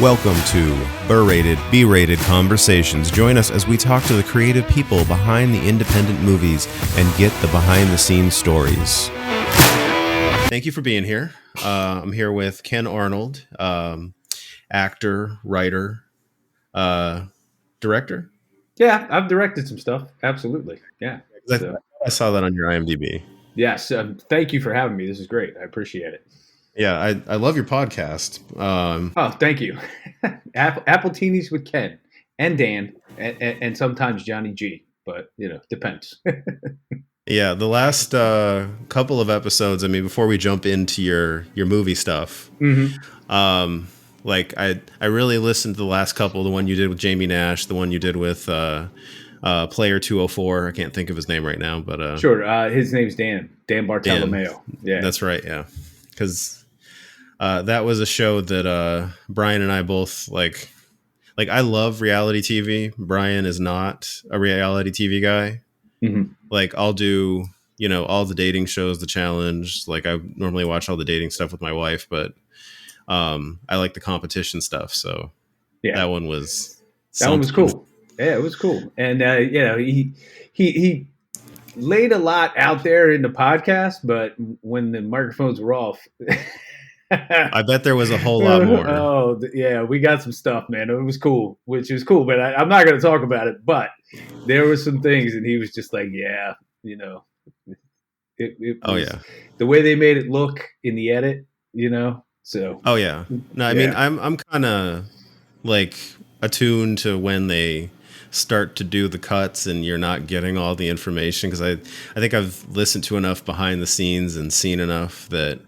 Welcome to B-Rated, B-Rated Conversations. Join us as we talk to the creative people behind the independent movies and get the behind-the-scenes stories. Thank you for being here. I'm here with Ken Arnold, actor, writer, director. Yeah, I've directed some stuff. Absolutely. Yeah. I saw that on your IMDb. Yes. Thank you for having me. This is great. I appreciate it. Yeah, I love your podcast. Oh, thank you. Appletinis with Ken and Dan and sometimes Johnny G. But, depends. Yeah, the last couple of episodes, I mean, before we jump into your movie stuff, like I really listened to the last couple, the one you did with Jamie Nash, the one you did with Player 204. I can't think of his name right now, but Sure. His name's Dan Bartolomeo. Yeah, that's right. Yeah, because that was a show that Brian and I both like. Like, I love reality TV. Brian is not a reality TV guy. Mm-hmm. Like, I'll do, all the dating shows, The Challenge. Like, I normally watch all the dating stuff with my wife, but I like the competition stuff. So yeah, that one was cool. Yeah, it was cool. And he laid a lot out there in the podcast, but when the microphones were off. I bet there was a whole lot more. Oh, yeah, we got some stuff, man. It was cool, which was cool, but I'm not going to talk about it. But there were some things, and he was just like, yeah, it was yeah, the way they made it look in the edit, so. Oh, yeah. No, I mean, I'm kind of like attuned to when they start to do the cuts and you're not getting all the information, because I think I've listened to enough behind the scenes and seen enough that,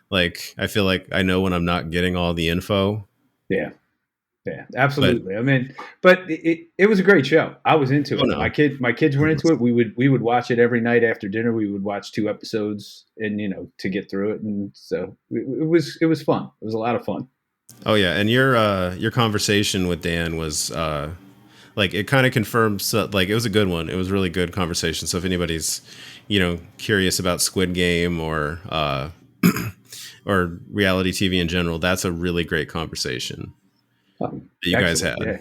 like, I feel like I know when I'm not getting all the info. Yeah, absolutely. But it was a great show. I was into it. No. My kids were into it. We would watch it every night after dinner. We would watch 2 episodes, and to get through it. And so it was fun. It was a lot of fun. Oh yeah, and your conversation with Dan was like, it kind of confirms, like, it was a good one. It was a really good conversation. So if anybody's curious about Squid Game or or reality TV in general, that's a really great conversation that you guys had. Yeah.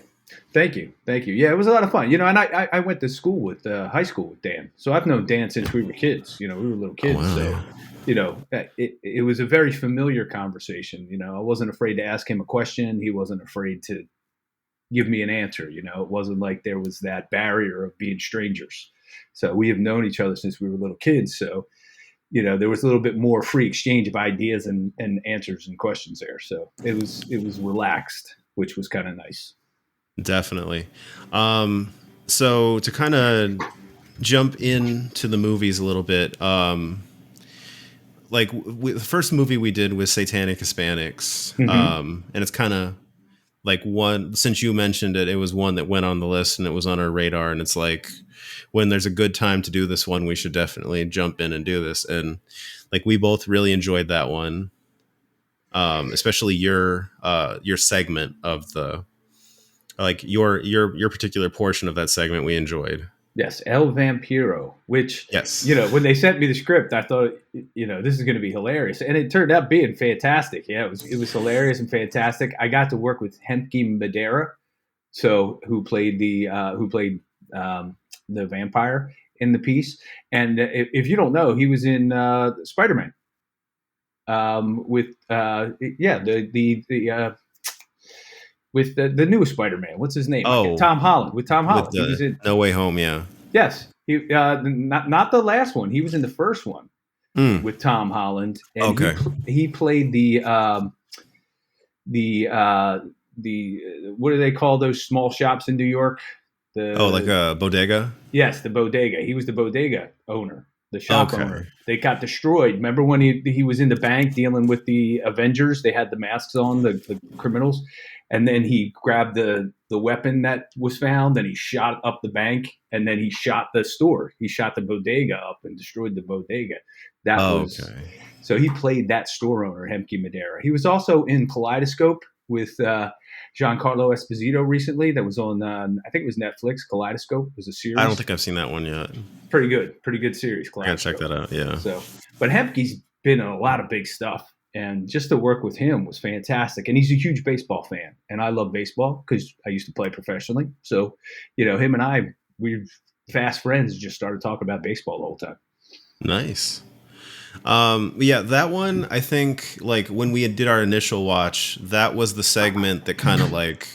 Thank you. Yeah, it was a lot of fun. And I went to school with high school with Dan, so I've known Dan since we were kids. We were little kids. Oh, wow. So it was a very familiar conversation. I wasn't afraid to ask him a question. He wasn't afraid to give me an answer. It wasn't like there was that barrier of being strangers. So we have known each other since we were little kids. So there was a little bit more free exchange of ideas and answers and questions there. So it was relaxed, which was kind of nice. Definitely. So to kind of jump into the movies a little bit, like the first movie we did was Satanic Hispanics. And it's kind of like one, since you mentioned it, it was one that went on the list and it was on our radar. And it's like, when there's a good time to do this one, we should definitely jump in and do this. And like, we both really enjoyed that one. Especially your segment of the, like, your particular portion of that segment we enjoyed. Yes, El Vampiro, which, yes, when they sent me the script, I thought, this is going to be hilarious, and it turned out being fantastic. Yeah, it was hilarious and fantastic. I got to work with Hemke Madera, who played the vampire in the piece, and if you don't know, he was in Spider-Man. With the newest Spider-Man. What's his name? Oh, Tom Holland. With Tom Holland, he was in No Way Home. Yeah. Yes, he not the last one. He was in the first one with Tom Holland, and okay. he played the what do they call those small shops in New York? Like a bodega. Yes, the bodega. He was the bodega owner. The shop owner. They got destroyed. Remember when he was in the bank dealing with the Avengers? They had the masks on, the criminals, and then he grabbed the weapon that was found and he shot up the bank, and then he shot the store. He shot the bodega up and destroyed the bodega. So he played that store owner, Hemke Madera. He was also in Kaleidoscope with Giancarlo Esposito recently. That was on, I think it was Netflix. Kaleidoscope was a series. I don't think I've seen that one yet. Pretty good series. I gotta check that out. Yeah. But Hemke's been in a lot of big stuff. And just to work with him was fantastic. And he's a huge baseball fan, and I love baseball because I used to play professionally. So, him and I, we're fast friends. Just started talking about baseball the whole time. Nice. Yeah, that one, I think, like when we did our initial watch, that was the segment that kind of like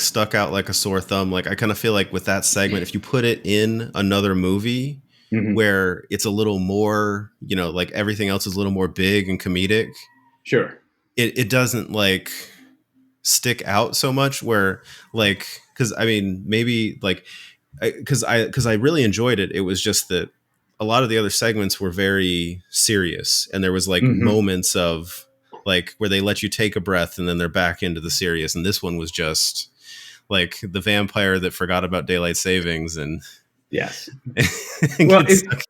stuck out like a sore thumb. Like I kind of feel like with that segment, if you put it in another movie Mm-hmm. where it's a little more, like everything else is a little more big and comedic, Sure. it doesn't like stick out so much. Where like, because I mean, maybe like because I really enjoyed it. It was just that a lot of the other segments were very serious, and there was like Mm-hmm. moments of like where they let you take a breath and then they're back into the serious. And this one was just like the vampire that forgot about daylight savings and, Yes. and Well, gets stuck.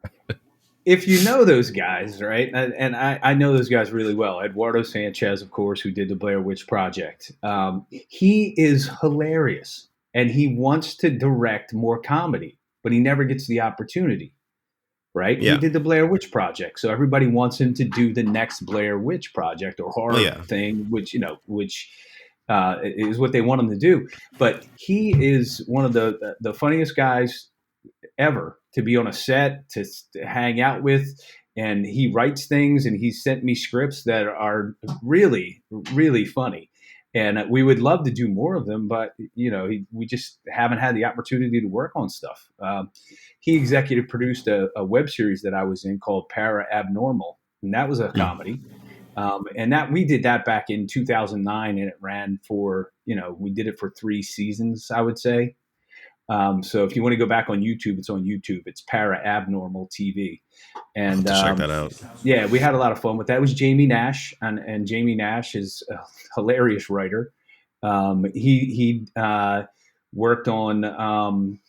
if you know those guys, right, and I know those guys really well. Eduardo Sanchez, of course, who did the Blair Witch Project. He is hilarious, and he wants to direct more comedy, but he never gets the opportunity. Right? He Yeah. did the Blair Witch Project, so everybody wants him to do the next Blair Witch Project or Well, horror yeah. thing, which is what they want him to do. But he is one of the funniest guys ever to be on a set to hang out with, and he writes things, and he sent me scripts that are really really funny, and we would love to do more of them, but we just haven't had the opportunity to work on stuff. He executive produced a web series that I was in called Para Abnormal, and that was a Mm. comedy. And that we did that back in 2009, and it ran for we did it for 3 seasons, I would say. So if you want to go back on YouTube, it's on YouTube. It's Para Abnormal TV. I'll have And to check that out. yeah, we had a lot of fun with that. It was Jamie Nash, and Jamie Nash is a hilarious writer. He worked on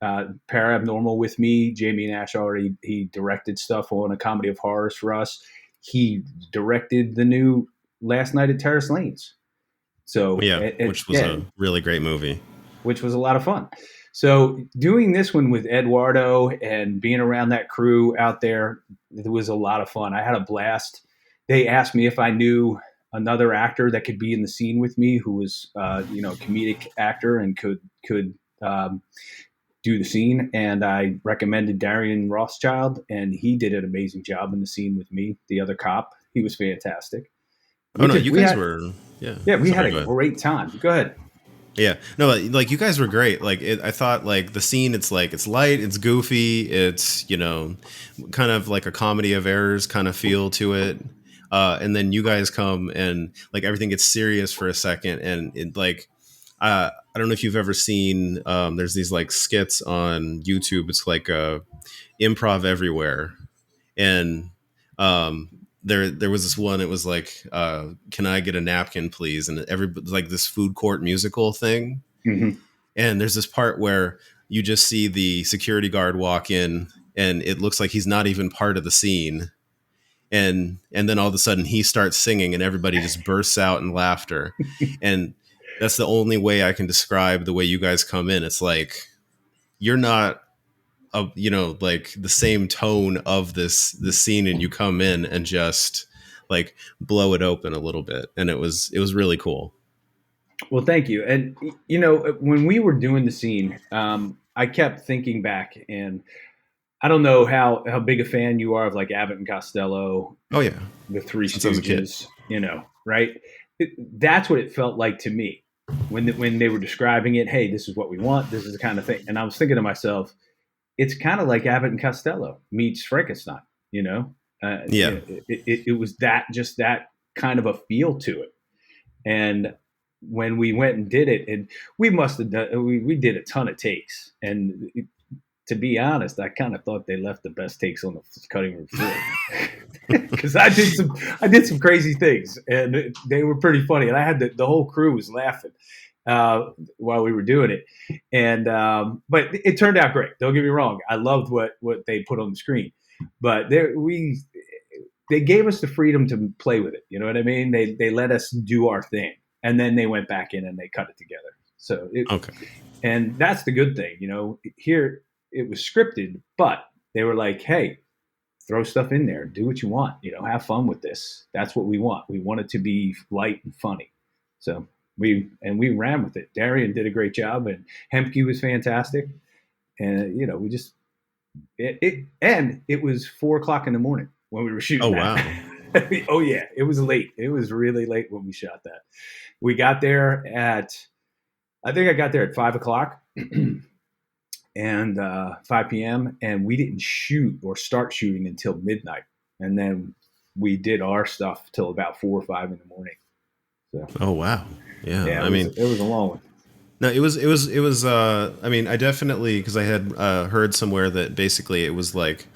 Para Abnormal with me. Jamie Nash already he directed stuff on A Comedy of Horrors for us. He directed the new Last Night at Terrace Lanes. So Yeah, which was yeah, a really great movie. which was a lot of fun. So doing this one with Eduardo and being around that crew out there, it was a lot of fun. I had a blast. They asked me if I knew another actor that could be in the scene with me, who was a comedic actor and could do the scene. And I recommended Darian Rothschild, and he did an amazing job in the scene with me. The other cop, he was fantastic. Oh We no, just you we guys had were. Yeah. yeah we had Sorry, a go ahead. great time. Go ahead. Yeah, no, like you guys were great. Like I thought, like the scene, it's like it's light, it's goofy, it's kind of like a comedy of errors kind of feel to it. And then you guys come and like everything gets serious for a second, and it like I don't know if you've ever seen. There's these like skits on YouTube. It's like improv everywhere, and um there was this one. It was like can I get a napkin please, and every like this food court musical thing. Mm-hmm. And there's this part where you just see the security guard walk in, and it looks like he's not even part of the scene, and then all of a sudden he starts singing and everybody just bursts out in laughter. And that's the only way I can describe the way you guys come in. It's like you're not like the same tone of this scene, and you come in and just like blow it open a little bit, and it was really cool. Well, thank you. And when we were doing the scene, I kept thinking back, and I don't know how big a fan you are of like Abbott and Costello, Oh yeah, the Three since I was a kid. Stooges, right? That's what it felt like to me when they were describing it. Hey, this is what we want. This is the kind of thing. And I was thinking to myself, it's kind of like Abbott and Costello meets Frankenstein. You know, Yeah. it was that kind of a feel to it. And when we went and did it, and we must have done, we did a ton of takes, and to be honest, I kind of thought they left the best takes on the cutting room floor because I did some crazy things, and they were pretty funny, and I had the whole crew was laughing while we were doing it, and but it turned out great. Don't get me wrong, I loved what they put on the screen, but they gave us the freedom to play with it. You know what I mean? They let us do our thing, and then they went back in and they cut it together. So Okay. and that's the good thing. Here it was scripted, but they were like, "Hey, throw stuff in there, do what you want, have fun with this. That's what we want. We want it to be light and funny. So we ran with it. Darian did a great job, and Hemke was fantastic. And we just and it was 4:00 in the morning when we were shooting. Oh that. wow! Oh yeah, it was late. It was really late when we shot that. We got there I think I got there at 5:00 and 5 p.m. and we didn't shoot or start shooting until midnight, and then we did our stuff till about 4 or 5 in the morning. So, oh wow! Yeah, it was a long one. No, it was. I mean, I definitely, because I had heard somewhere that basically it was like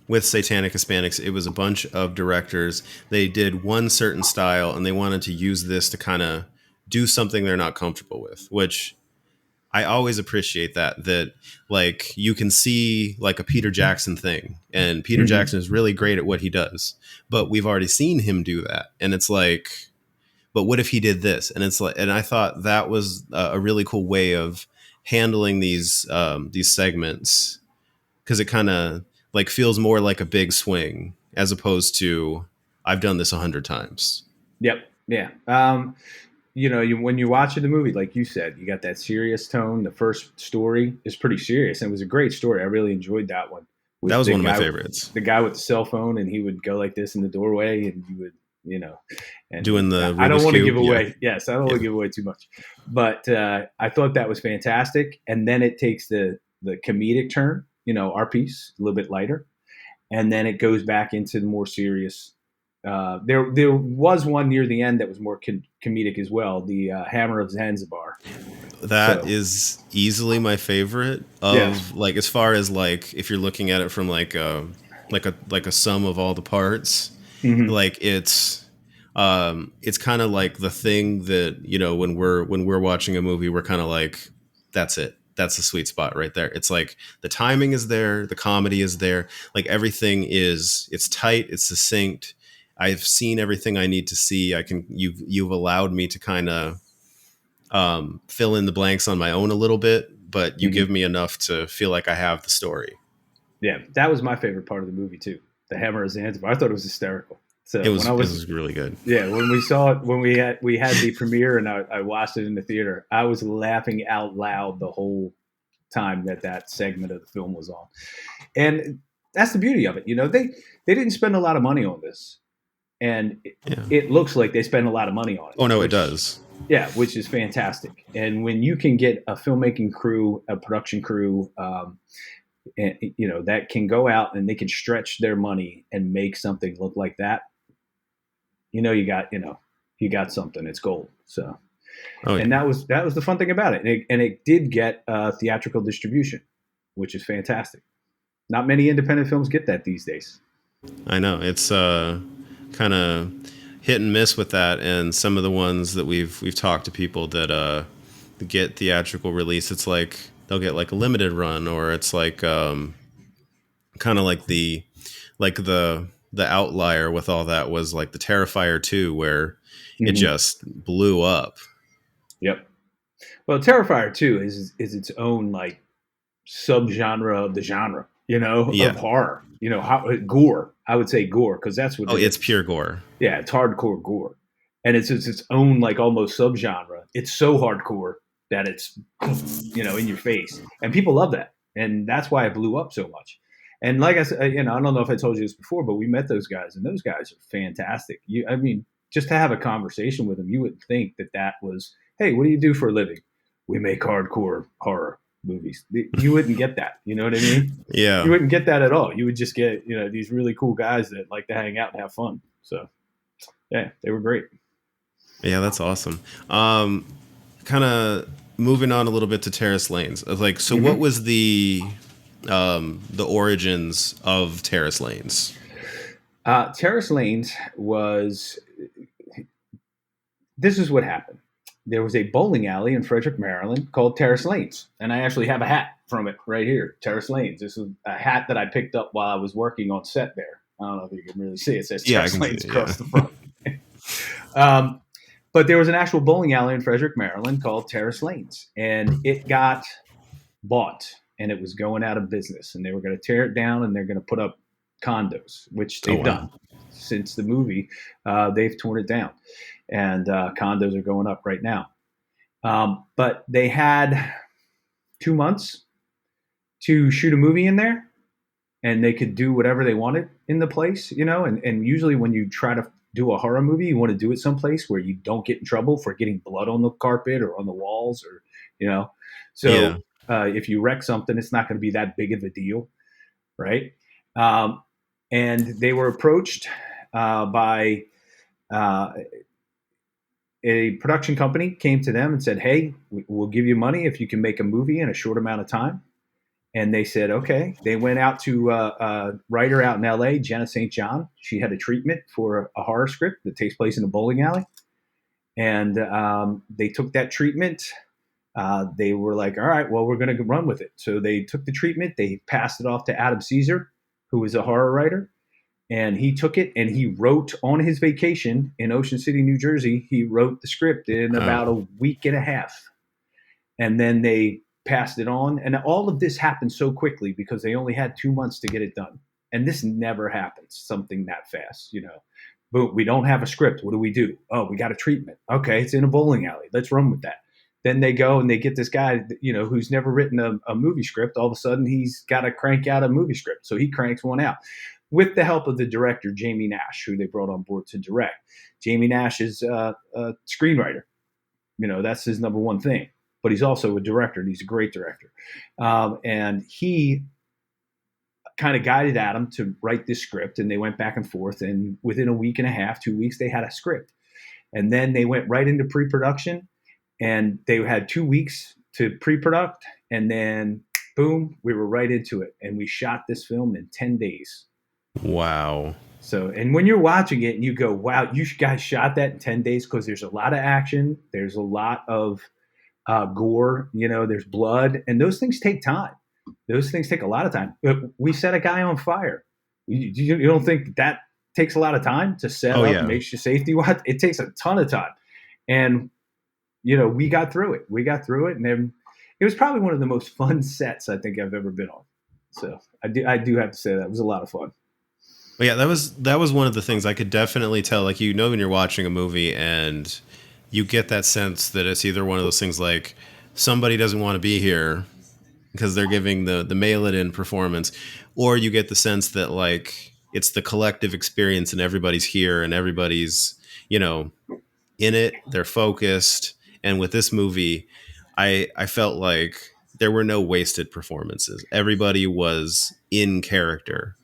with Satanic Hispanics, it was a bunch of directors. They did one certain style, and they wanted to use this to kind of do something they're not comfortable with, which I always appreciate that like you can see like a Peter Jackson thing, and Peter Jackson is really great at what he does, but we've already seen him do that, and it's like, but what if he did this? And it's like, and I thought that was a really cool way of handling these segments, because it kind of like feels more like a big swing as opposed to I've done this 100 times. Yep. Yeah. When you're watching the movie, like you said, you got that serious tone. The first story is pretty serious, and it was a great story. I really enjoyed that one. That was one of my favorites. The guy with the cell phone, and he would go like this in the doorway, and you would, and doing the I don't want to give away. Yeah. Yes, I don't want to give away too much, but I thought that was fantastic. And then it takes the comedic turn, our piece a little bit lighter, and then it goes back into the more serious. There was one near the end that was more comedic as well. The Hammer of Zanzibar. That is easily my favorite of like, as far as like, if you're looking at it from like a sum of all the parts, like it's kind of like the thing that, when we're watching a movie, we're kind of like, that's it. That's the sweet spot right there. It's like the timing is there. The comedy is there. Like everything it's tight. It's succinct. I've seen everything I need to see. You've allowed me to kind of fill in the blanks on my own a little bit, but you give me enough to feel like I have the story. Yeah, that was my favorite part of the movie too. The Hammer of Zanzibar. I thought it was hysterical. So it was really good. Yeah, when we saw it, when we had the premiere and I watched it in the theater, I was laughing out loud the whole time that segment of the film was on. And that's the beauty of it. They didn't spend a lot of money on this. And it looks like they spend a lot of money on it. Oh no, it does. Yeah, which is fantastic. And when you can get a filmmaking crew, a production crew, and, that can go out and they can stretch their money and make something look like that, you got something. It's gold. So, and that was the fun thing about it. And it did get theatrical distribution, which is fantastic. Not many independent films get that these days. I know it's kind of hit and miss with that, and some of the ones that we've talked to people that get theatrical release, it's like they'll get like a limited run, or it's like kind of like the outlier with all that was like the Terrifier 2, where it just blew up. Yep. Well, Terrifier 2 is its own like subgenre of the genre, of horror. Gore. I would say gore, because that's what. It's pure gore. Yeah, it's hardcore gore, and it's its own like almost subgenre. It's so hardcore that it's in your face, and people love that, and that's why it blew up so much. And like I said, I don't know if I told you this before, but we met those guys, and those guys are fantastic. Just to have a conversation with them, you would think that was, hey, what do you do for a living? We make hardcore horror movies. You wouldn't get that. You know what I mean? Yeah. You wouldn't get that at all. You would just get, these really cool guys that like to hang out and have fun. So, yeah, they were great. Yeah, that's awesome. Kind of moving on a little bit to Terrace Lanes. Like, so what was the origins of Terrace Lanes? Terrace Lanes was, this is what happened. There was a bowling alley in Frederick, Maryland called Terrace Lanes. And I actually have a hat from it right here, Terrace Lanes. This is a hat that I picked up while I was working on set there. I don't know if you can really see it. It says Terrace Lanes across the front. But there was an actual bowling alley in Frederick, Maryland called Terrace Lanes. And it got bought, and it was going out of business. And they were going to tear it down, and they're going to put up condos, which Oh they've wow. done since the movie. They've torn it down, and condos are going up right now. But they had 2 months to shoot a movie in there, and they could do whatever they wanted in the place, and usually when you try to do a horror movie, you want to do it someplace where you don't get in trouble for getting blood on the carpet or on the walls, or you know Yeah. so if you wreck something, it's not going to be that big of a deal, right? um, and they were approached by uh, a production company came to them and said, hey, we'll give you money if you can make a movie in a short amount of time. And they said, okay. They went out to a writer out in LA, Jenna St. John. She had a treatment for a horror script that takes place in a bowling alley. And they took that treatment. They were like, all right, well, we're going to run with it. So they took the treatment. They passed it off to Adam Caesar, who was a horror writer. And he took it and he wrote on his vacation in Ocean City, New Jersey. He wrote the script in about Wow. a week and a half. And then they passed it on. And all of this happened so quickly because they only had 2 months to get it done. And this never happens, something that fast, But we don't have a script. What do we do? Oh, we got a treatment. Okay, it's in a bowling alley. Let's run with that. Then they go and they get this guy, who's never written a movie script. All of a sudden, he's got to crank out a movie script. So he cranks one out with the help of the director, Jamie Nash, who they brought on board to direct. Jamie Nash is a screenwriter. That's his number one thing. But he's also a director, and he's a great director. And he kind of guided Adam to write this script, and they went back and forth. And within a week and a half, 2 weeks, they had a script. And then they went right into pre-production, and they had 2 weeks to pre-product, and then boom, we were right into it. And we shot this film in 10 days. Wow. So, and when you're watching it and you go, wow, you guys shot that in 10 days, because there's a lot of action, there's a lot of gore, there's blood, and those things take time. Those things take a lot of time. We set a guy on fire. You don't think that takes a lot of time to set up, Yeah. make sure safety? What? It takes a ton of time. And, we got through it. And then it was probably one of the most fun sets I think I've ever been on. So I do have to say that was a lot of fun. But yeah, that was one of the things I could definitely tell. Like, when you're watching a movie and you get that sense that it's either one of those things like somebody doesn't want to be here because they're giving the mail it in performance, or you get the sense that like it's the collective experience and everybody's here and everybody's in it, they're focused. And with this movie, I felt like there were no wasted performances. Everybody was in character.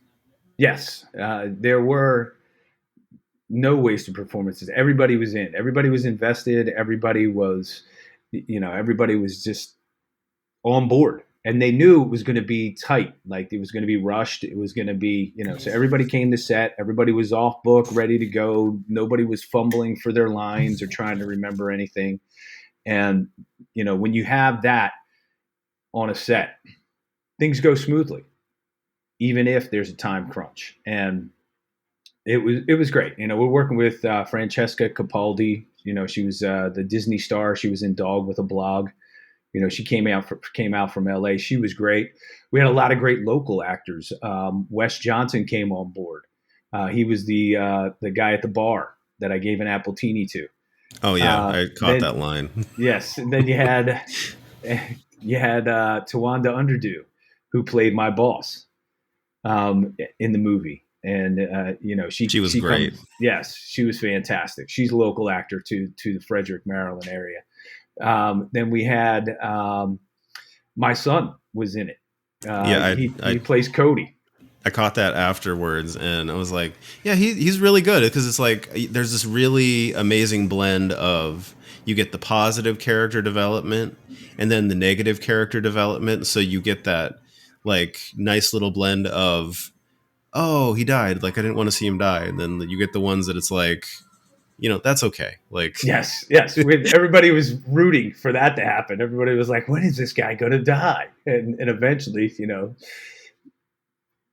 Yes, there were no wasted performances. Everybody was in. Everybody was invested. Everybody was, everybody was just on board, and they knew it was going to be tight. Like, it was going to be rushed. It was going to be, so everybody came to set. Everybody was off book, ready to go. Nobody was fumbling for their lines or trying to remember anything. And, when you have that on a set, things go smoothly, even if there's a time crunch. And it was great. We're working with Francesca Capaldi. She was the Disney star. She was in Dog with a Blog. She came out from LA. She was great. We had a lot of great local actors. Wes Johnson came on board. He was the guy at the bar that I gave an Appletini to. Oh yeah, I caught that line. Yes, and then you had Tawanda Underdew, who played my boss in the movie. And She was great. Yes, she was fantastic. She's a local actor to the Frederick, Maryland area. Then we had my son was in it. He plays Cody. I caught that afterwards, and I was like, yeah, he's really good, because it's like there's this really amazing blend of, you get the positive character development and then the negative character development. So you get that like nice little blend of, oh, he died, like I didn't want to see him die, and then you get the ones that it's like, that's okay. Like, yes. Everybody was rooting for that to happen. Everybody was like, when is this guy going to die? And eventually,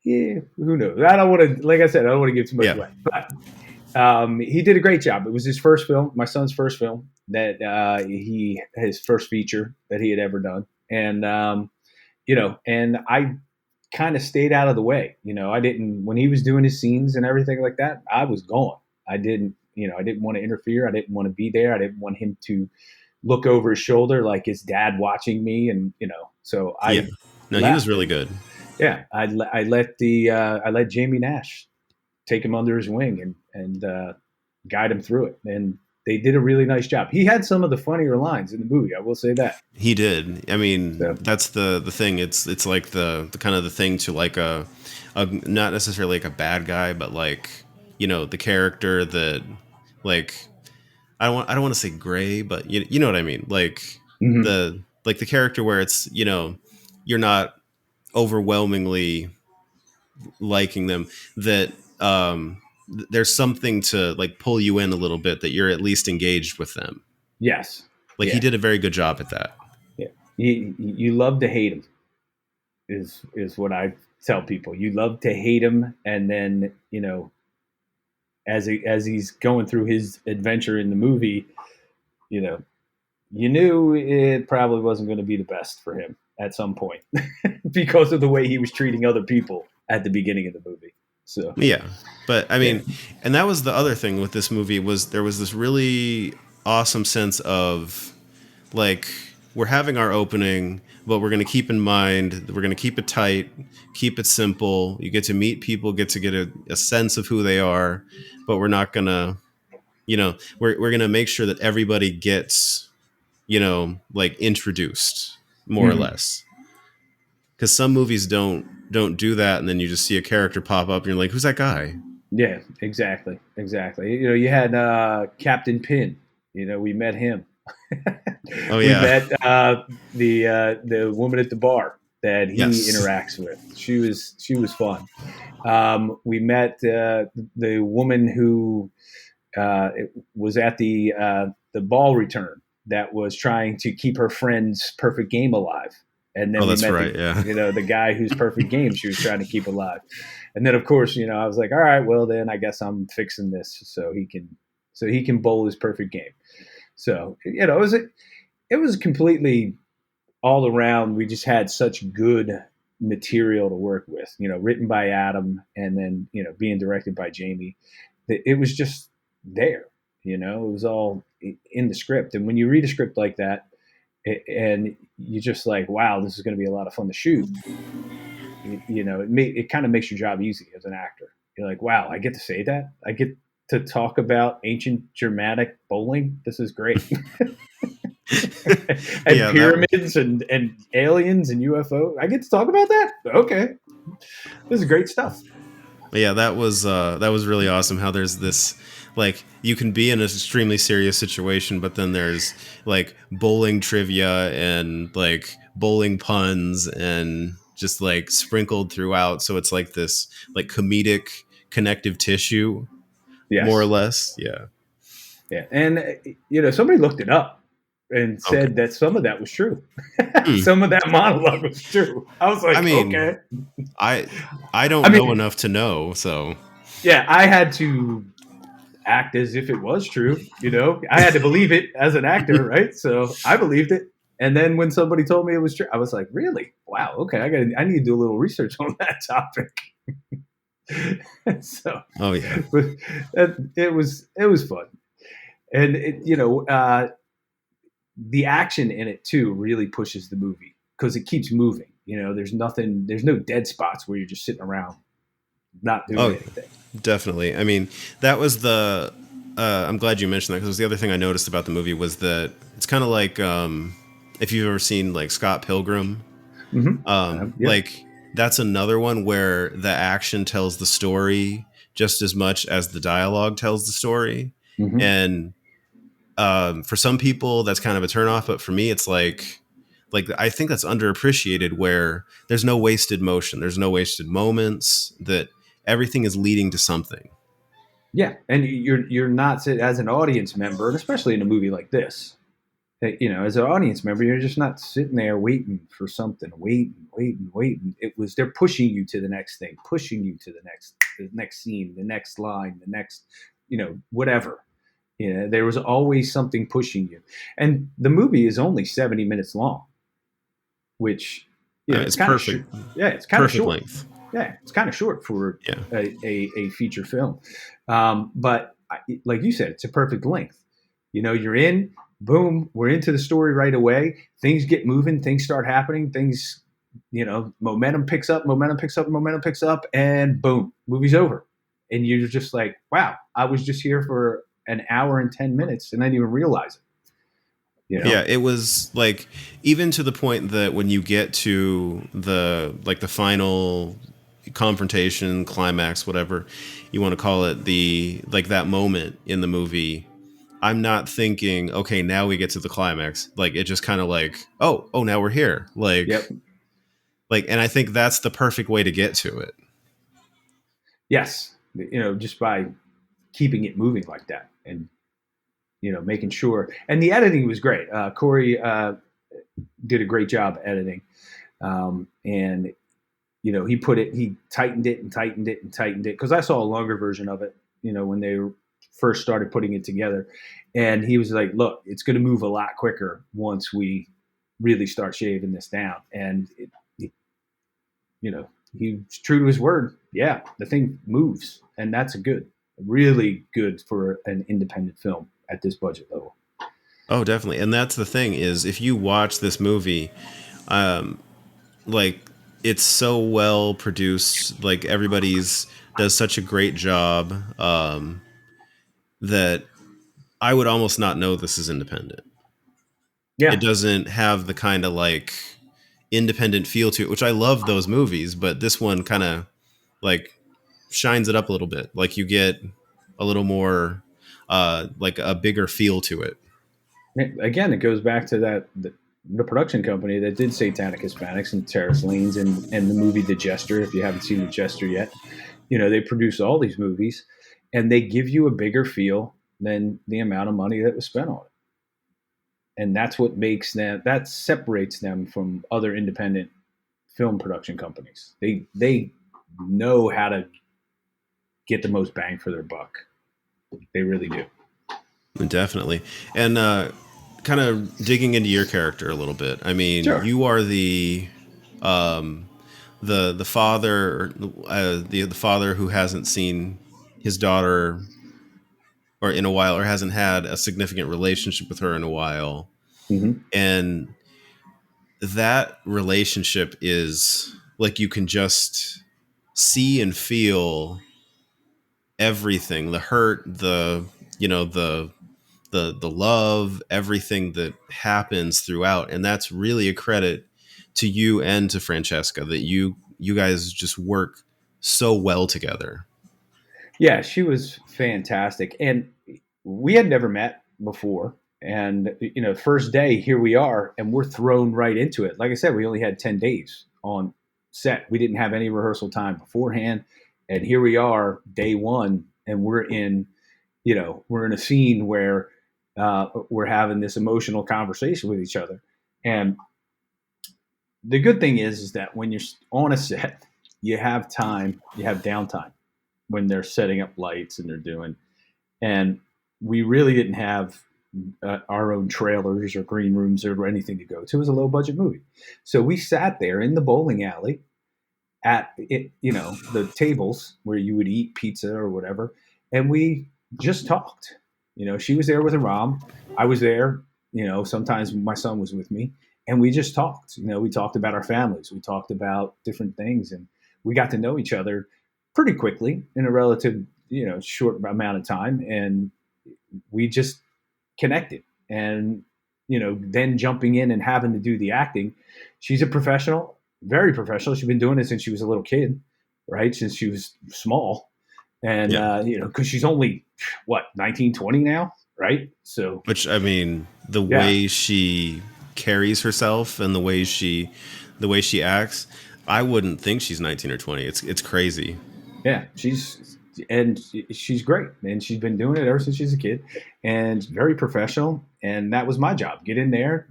yeah, who knows? I don't want to, like I said, I don't want to give too much away. But he did a great job. It was his first film, my son's first film, that his first feature that he had ever done. And, and I kind of stayed out of the way. I didn't, when he was doing his scenes and everything like that, I was gone. I didn't want to interfere. I didn't want to be there. I didn't want him to look over his shoulder like his dad watching me. And, so Yeah. I No, he was left. really And good. yeah, I let Jamie Nash take him under his wing and guide him through it. And they did a really nice job. He had some of the funnier lines in the movie. I will say that. He did. I mean, So, that's the thing. It's like the kind of the thing to like a not necessarily like a bad guy, but like, the character that, like, I don't want to say gray, but you know what I mean. Like mhm. the character where it's, you're not overwhelmingly liking them, that there's something to like pull you in a little bit, that you're at least engaged with them. Yes. Like he Yeah. did a very good job at that. Yeah. You love to hate him is what I tell people. You love to hate him, and then as he's going through his adventure in the movie, you know, you knew it probably wasn't going to be the best for him at some point because of the way he was treating other people at the beginning of the movie. So Yeah. But I yeah. mean, and that was the other thing with this movie, was there was this really awesome sense of like, we're having our opening, but we're going to keep in mind, we're going to keep it tight, keep it simple. You get to meet people, get to get a sense of who they are, but we're not going to, we're going to make sure that everybody gets, like introduced more or Mhm. less. Because some movies don't do that, and then you just see a character pop up and you're like, who's that guy? Yeah, exactly. You had Captain Pin. We met him. Oh We yeah. met the woman at the bar that he Yes. interacts with. She was fun. We met the woman who was at the ball return that was trying to keep her friend's perfect game alive. And then Oh, we that's met right. Yeah. the guy whose perfect game she was trying to keep alive. And then of course, I was like, all right, well then I guess I'm fixing this so he can bowl his perfect game. So, it was completely all around. We just had such good material to work with, written by Adam and then, being directed by Jamie. It was just there, it was all in the script. And when you read a script like that, and you're just like, wow, this is going to be a lot of fun to shoot. It kind of makes your job easy as an actor. You're like, wow, I get to say that. I get to talk about ancient Germanic bowling. This is great. And Yeah, that pyramids and aliens and UFO. I get to talk about that. Okay, this is great stuff. yeah, that was really awesome, how there's this, like, you can be in an extremely serious situation, but then there's like bowling trivia and like bowling puns and just like sprinkled throughout, so it's like this like comedic connective tissue, more or Yes, less. Yeah. yeah, and somebody looked it up and Okay. said that some of that was true. Hmm. Some of that monologue was true. I was I like, mean, okay. I I I don't know mean, enough to know, so yeah, I had to act as if it was true. I had to believe it as an actor, right? So I believed it. And then when somebody told me it was true, I was like, really? Wow. Okay. I need to do a little research on that topic. So, oh yeah. but it was fun. And the action in it too really pushes the movie because it keeps moving. There's no dead spots where you're just sitting around not doing Oh, anything. definitely. I mean, that was the. I'm glad you mentioned that, because the other thing I noticed about the movie was that it's kind of like, if you've ever seen like Scott Pilgrim, Mm-hmm. Yeah. like that's another one where the action tells the story just as much as the dialogue tells the story. Mm-hmm. And for some people, that's kind of a turnoff, but for me, it's like I think that's underappreciated, where there's no wasted motion, there's no wasted moments, that everything is leading to something. Yeah, and you're not as an audience member, and especially in a movie like this. As an audience member, you're just not sitting there waiting for something, waiting. They're pushing you to the next thing, pushing you to the next scene, the next line, the next, whatever. There was always something pushing you, and the movie is only 70 minutes long, which It's It's kind of perfect, it's kind of perfect short. length. Yeah, it's kind of short for Yeah. a feature film. But like you said, it's a perfect length. You're in, boom, we're into the story right away. Things get moving, things start happening, things, momentum picks up, momentum picks up, momentum picks up, and boom, movie's over. And you're just like, wow, I was just here for an hour and 10 minutes and I didn't even realize it. Yeah, it was like, even to the point that when you get to the final confrontation, climax, whatever you want to call it, that moment in the movie, I'm not thinking, okay, now we get to the climax. Like, it just kind of like, oh, now we're here. Yep. And I think that's the perfect way to get to it. Yes. Just by keeping it moving like that and, making sure. And the editing was great. Corey did a great job editing. And, he tightened it and tightened it and tightened it. Cause I saw a longer version of it, when they first started putting it together. And he was like, look, it's going to move a lot quicker once we really start shaving this down. And, he's true to his word. Yeah, the thing moves. And that's really good for an independent film at this budget level. Oh, definitely. And that's the thing, is if you watch this movie, like, it's so well produced, like everybody's does such a great job, that I would almost not know this is independent. It Yeah. doesn't have the kind of like independent feel to it, which I love those movies, but this one kind of like shines it up a little bit. Like, you get a little more like a bigger feel to it. Again, it goes back to the production company that did Satanic Hispanics and Terrace Lanes and the movie The Jester. If you haven't seen The Jester yet, they produce all these movies and they give you a bigger feel than the amount of money that was spent on it. And that's what that separates them from other independent film production companies. They know how to get the most bang for their buck. They really do. Definitely. And kind of digging into your character a little bit. I mean, Sure. you are um, the father, the father who hasn't seen his daughter or in a while, or hasn't had a significant relationship with her in a while. Mm-hmm. And that relationship is like, you can just see and feel everything, the hurt, the love, everything that happens throughout. And that's really a credit to you and to Francesca, that you guys just work so well together. Yeah, she was fantastic. And we had never met before. And, first day, here we are, and we're thrown right into it. Like I said, we only had 10 days on set. We didn't have any rehearsal time beforehand. And here we are, day one, and we're in a scene where we're having this emotional conversation with each other. And the good thing is that when you're on a set, you have time, you have downtime when they're setting up lights and they're doing. And we really didn't have our own trailers or green rooms or anything to go to. It was a low budget movie. So we sat there in the bowling alley at it, the tables where you would eat pizza or whatever. And we just talked. She was there with her mom. I was there. Sometimes my son was with me, and we just talked. We talked about our families. We talked about different things, and we got to know each other pretty quickly in a relative, short amount of time, and we just connected. And then jumping in and having to do the acting. She's a professional, very professional. She's been doing it since she was a little kid, right? Since she was small, and Yeah. because she's only 19, 20 now, right? So, Which, I mean, the yeah, way she carries herself and the way she acts, I wouldn't think she's 19 or 20. It's crazy. yeah, she's great, and she's been doing it ever since she's a kid, and very professional. And that was my job: get in there,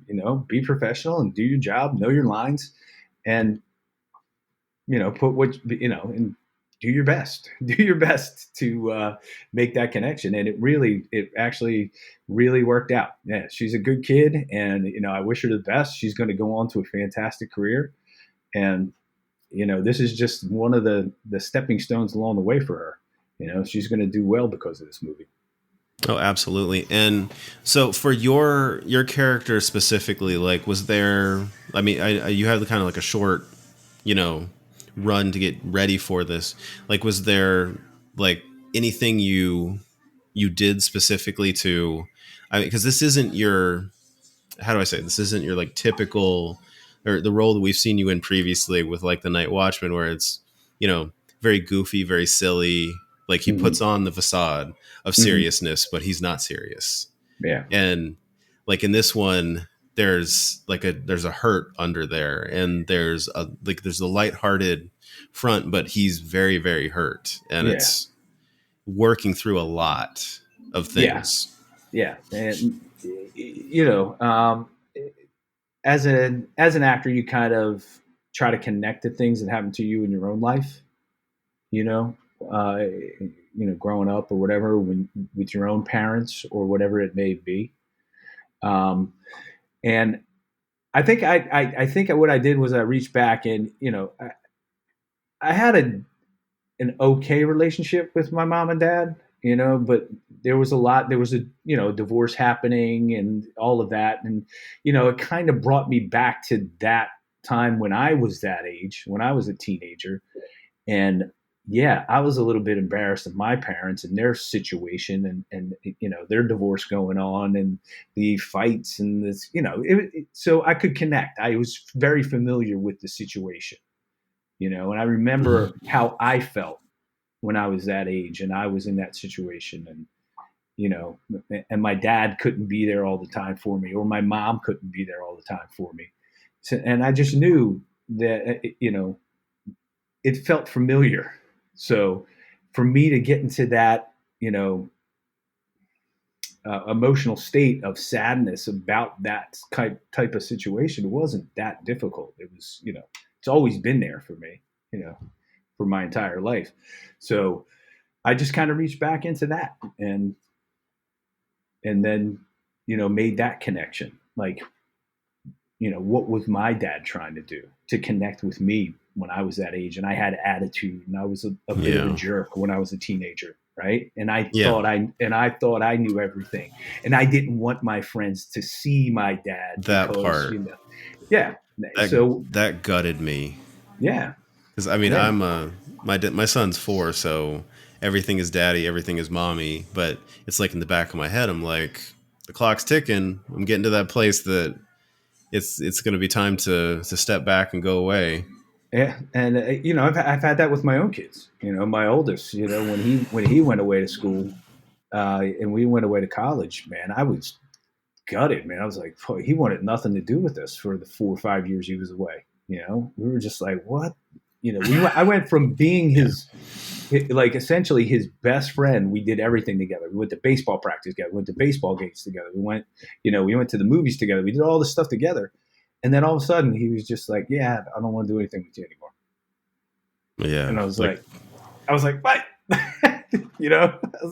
be professional and do your job, know your lines, and put and do your best. Do your best to make that connection. And it actually really worked out. Yeah, she's a good kid, and I wish her the best. She's going to go on to a fantastic career. And, this is just one of the stepping stones along the way for her. She's going to do well because of this movie. Oh, absolutely. And so for your character specifically, like, was there? I mean, you had kind of like a short, you know, run to get ready for this. Like, was there like anything you did specifically to? I mean, because this isn't your, how do I say, this isn't your like typical, or the role that we've seen you in previously with like the Night Watchman, where it's, very goofy, very silly. Like he Mm-hmm. puts on the facade of Mm-hmm. seriousness, but he's not serious. Yeah. And like in this one, there's a hurt under there, and there's a lighthearted front, but he's very, very hurt, and Yeah. it's working through a lot of Yeah. things. Yeah. And, as an actor, you kind of try to connect to things that happen to you in your own life, you know, uh, growing up or whatever, when with your own parents or whatever it may be. Um, and I think what I did was I reached back and, I had an okay relationship with my mom and dad, but there was a, divorce happening and all of that. And, it kind of brought me back to that time when I was that age, when I was a teenager. And yeah, I was a little bit embarrassed of my parents and their situation and their divorce going on and the fights and this, so I could connect. I was very familiar with the situation, and I remember Mhm. how I felt when I was that age and I was in that situation. And, you know, and my dad couldn't be there all the time for me, or my mom couldn't be there all the time for me. So, and I just knew that, it felt familiar. So for me to get into that, emotional state of sadness about that type of situation wasn't that difficult. It was, it's always been there for me, for my entire life. So I just kind of reached back into that and then, made that connection. Like, what was my dad trying to do to connect with me when I was that age? And I had attitude and I was a bit of a Yeah. jerk when I was a teenager. Right. And Yeah. I thought I knew everything. And I didn't want my friends to see my dad That because, part yeah. that So, that gutted me, yeah. because I mean Yeah. my son's 4, so everything is daddy, everything is mommy. But it's like in the back of my head, I'm like, the clock's ticking. I'm getting to that place that it's going to be time to step back and go away. Yeah. And, I've had that with my own kids, my oldest, when he went away to school, and we went away to college, man, I was gutted, man. I was like, he wanted nothing to do with us for the 4 or 5 years he was away. We were just like, what? I went from being Yeah. like essentially his best friend. We did everything together. We went to baseball practice together. We went to baseball games together. We went to the movies together. We did all this stuff together. And then all of a sudden he was just like, yeah, I don't want to do anything with you anymore. Yeah. And I was like, what? I was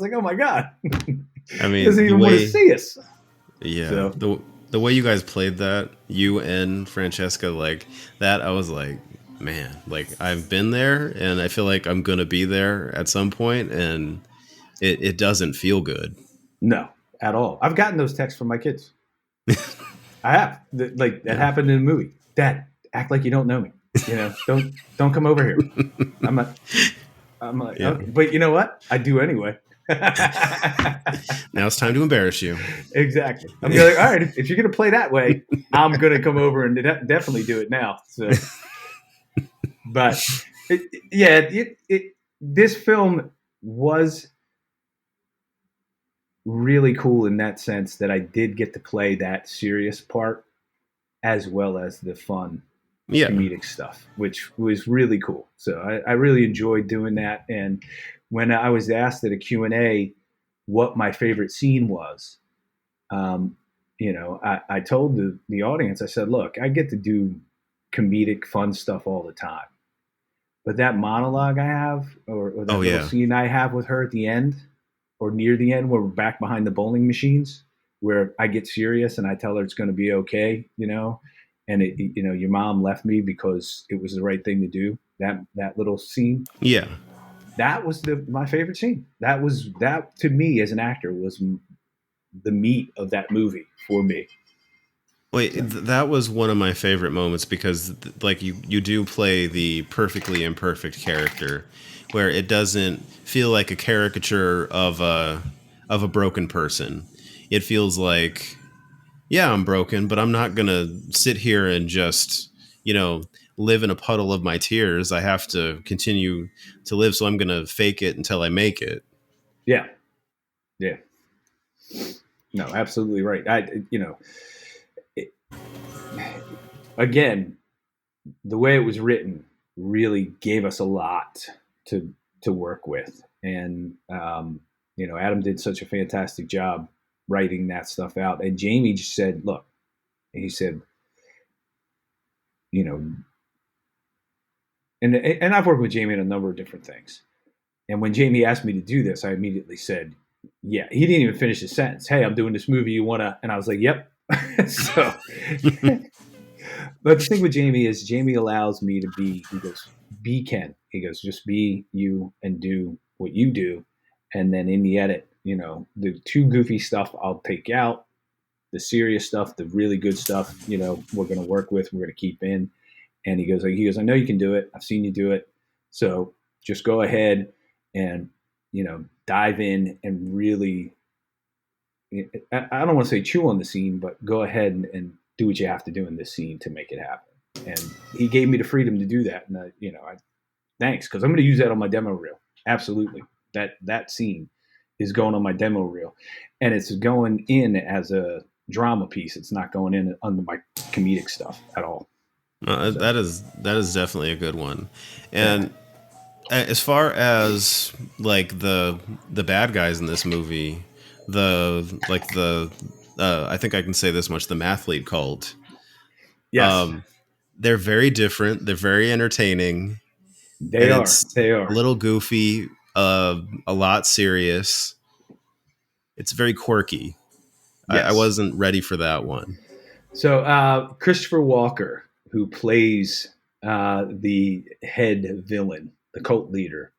like, oh my God. I He doesn't mean, even want to see us. yeah, So the way you guys played that, you and Francesca, like that, I was like, man, like I've been there, and I feel like I'm gonna be there at some point, and it doesn't feel good. no, at all. I've gotten those texts from my kids. I have. Like that Yeah. happened in the movie. Dad, act like you don't know me. Don't come over here. I'm not. I'm like, Yeah. okay, but you know what? I do anyway. Now it's time to embarrass you. Exactly. I'm gonna like, all right. If you're gonna play that way, I'm gonna come over and definitely do it now. So, but yeah, this film was really cool in that sense that I did get to play that serious part as well as the fun Yeah. comedic stuff, which was really cool. So I really enjoyed doing that. And when I was asked at a Q&A what my favorite scene was, um, I told the audience, I said, look, I get to do comedic, fun stuff all the time. But that monologue I have, or Oh that little yeah. scene I have with her at the end, or near the end, where we're back behind the bowling machines, where I get serious and I tell her it's going to be okay, and your mom left me because it was the right thing to do. That little scene, Yeah. that was my favorite scene. That to me as an actor was the meat of that movie for me. Wait, So, that was one of my favorite moments because, like, you do play the perfectly imperfect character, where it doesn't feel like a caricature of a broken person. It feels like, yeah, I'm broken, but I'm not gonna sit here and just, you know, live in a puddle of my tears. I have to continue to live, so I'm gonna fake it until I make it. yeah, yeah, no, absolutely right. It, again, the way it was written really gave us a lot to to work with, and Adam did such a fantastic job writing that stuff out. And Jamie just said, "Look," he said, you know, and I've worked with Jamie on a number of different things. And when Jamie asked me to do this, I immediately said, "Yeah." He didn't even finish his sentence. "Hey, I'm doing this movie. You wanna?" And I was like, "Yep." So, but the thing with Jamie is Jamie allows me to be. He goes, "Be Ken." He goes, "Just be you and do what you do." And then in the edit, the too goofy stuff I'll take out. The serious stuff, the really good stuff, we're going to work with. We're going to keep in. And he goes, "I know you can do it. I've seen you do it. So just go ahead and dive in and really. I don't want to say chew on the scene, but go ahead and do what you have to do in this scene to make it happen." And he gave me the freedom to do that. And I thanks, because I'm going to use that on my demo reel. Absolutely, that scene is going on my demo reel, and it's going in as a drama piece. It's not going in under my comedic stuff at all. So That is definitely a good one. yeah, And as far as like the bad guys in this movie, the I think I can say this much: the mathlete cult. yes, They're very different. They're very entertaining, they and are. it's They a are. little goofy, a lot serious. It's very quirky. I Yes. wasn't ready for that one. So Christopher Walker, who plays the head villain, the cult leader,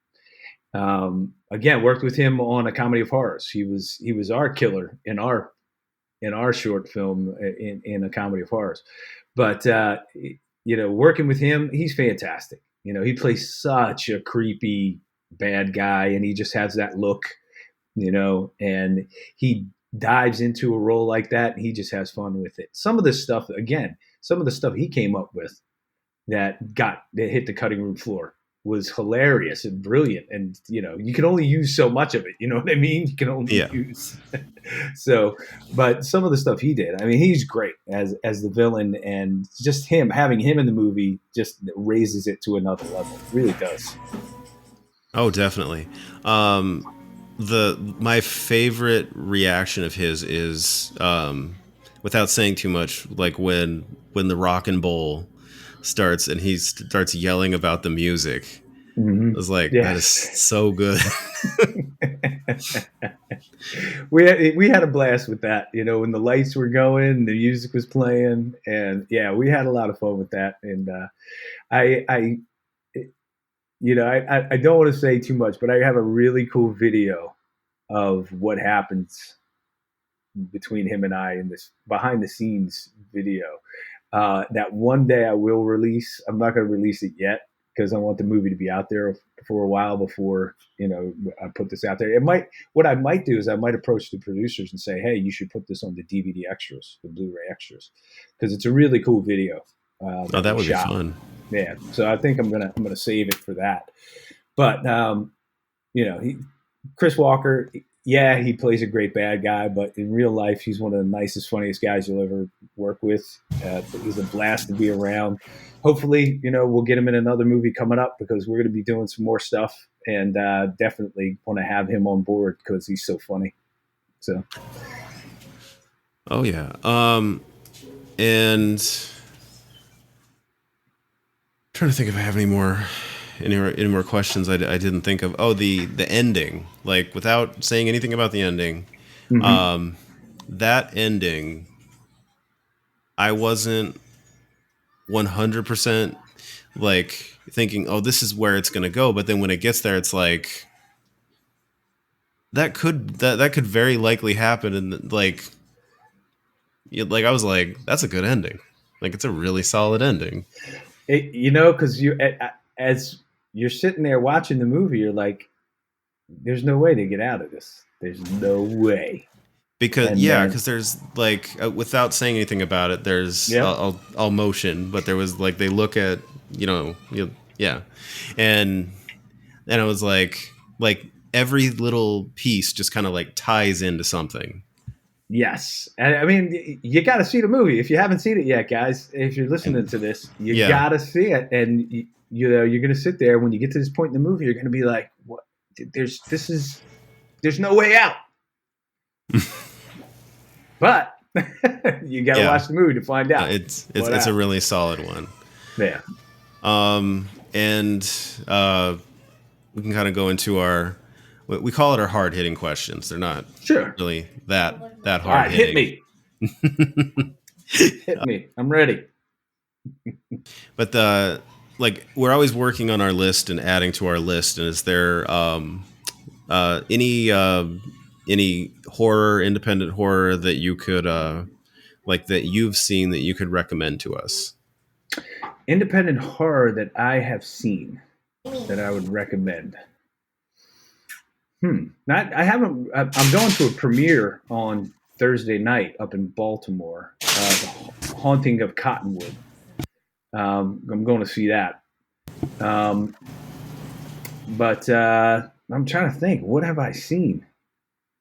again worked with him on a comedy of horrors. He was our killer in our short film in a comedy of horrors. But working with him, he's fantastic. He plays such a creepy bad guy, and he just has that look. And he dives into a role like that, and he just has fun with it. Some of the stuff he came up with that hit the cutting room floor was hilarious and brilliant. And you can only use so much of it. You know what I mean? You can only Yeah. use so. But some of the stuff he did, I mean, he's great as the villain, and just having him in the movie just raises it to another level. It really does. Oh, definitely. Um, the my favorite reaction of his is, without saying too much, like when the rock and bowl starts and he starts yelling about the music. I was like, that is Yes. so good. We had a blast with that. When the lights were going, the music was playing, and yeah, we had a lot of fun with that. And I I don't want to say too much, but I have a really cool video of what happens between him and I in this behind the scenes video. That one day I will release. I'm not going to release it yet because I want the movie to be out there for a while before I put this out there. What I might do is I might approach the producers and say, "Hey, you should put this on the DVD extras, the Blu-ray extras, because it's a really cool video Oh, that that we would be shot." fun. Yeah, so I think I'm gonna save it for that. But Chris Walker, yeah, he plays a great bad guy, but in real life, he's one of the nicest, funniest guys you'll ever work with. He's a blast to be around. Hopefully, we'll get him in another movie coming up because we're going to be doing some more stuff, and definitely want to have him on board because he's so funny. So, Oh yeah. And trying to think if I have any more questions I didn't think of. Oh, the ending. Like, without saying anything about the ending, mm-hmm. that ending, I wasn't. 100% like thinking, oh, this is where it's going to go. But then when it gets there, it's like that could very likely happen. And like I was like, that's a good ending. Like it's a really solid ending. Because as you're sitting there watching the movie, you're like, there's no way to get out of this. There's no way. Because And then, because there's like without saying anything about it, there's yep, I'll motion, but there was like they look at yeah, and I was like every little piece just kind of like ties into something. yes. And I mean, you got to see the movie if you haven't seen it yet, guys. If you're listening And to this, you yeah, got to see it, and you're going to sit there when you get to this point in the movie. You're going to be like, "What? There's no way out." But you got to yeah, watch the movie to find out. it's a really solid one. Yeah. And we can kind of go into we call it our hard hitting questions. They're not Sure. really that All hard right, hit hitting. me. Hit me. I'm ready. But we're always working on our list and adding to our list. And is there any horror, independent horror that you could that you've seen that you could recommend to us? Independent horror that I have seen that I would recommend. Not I haven't. I'm going to a premiere on Thursday night up in Baltimore. The Haunting of Cottonwood. I'm going to see that. But I'm trying to think. What have I seen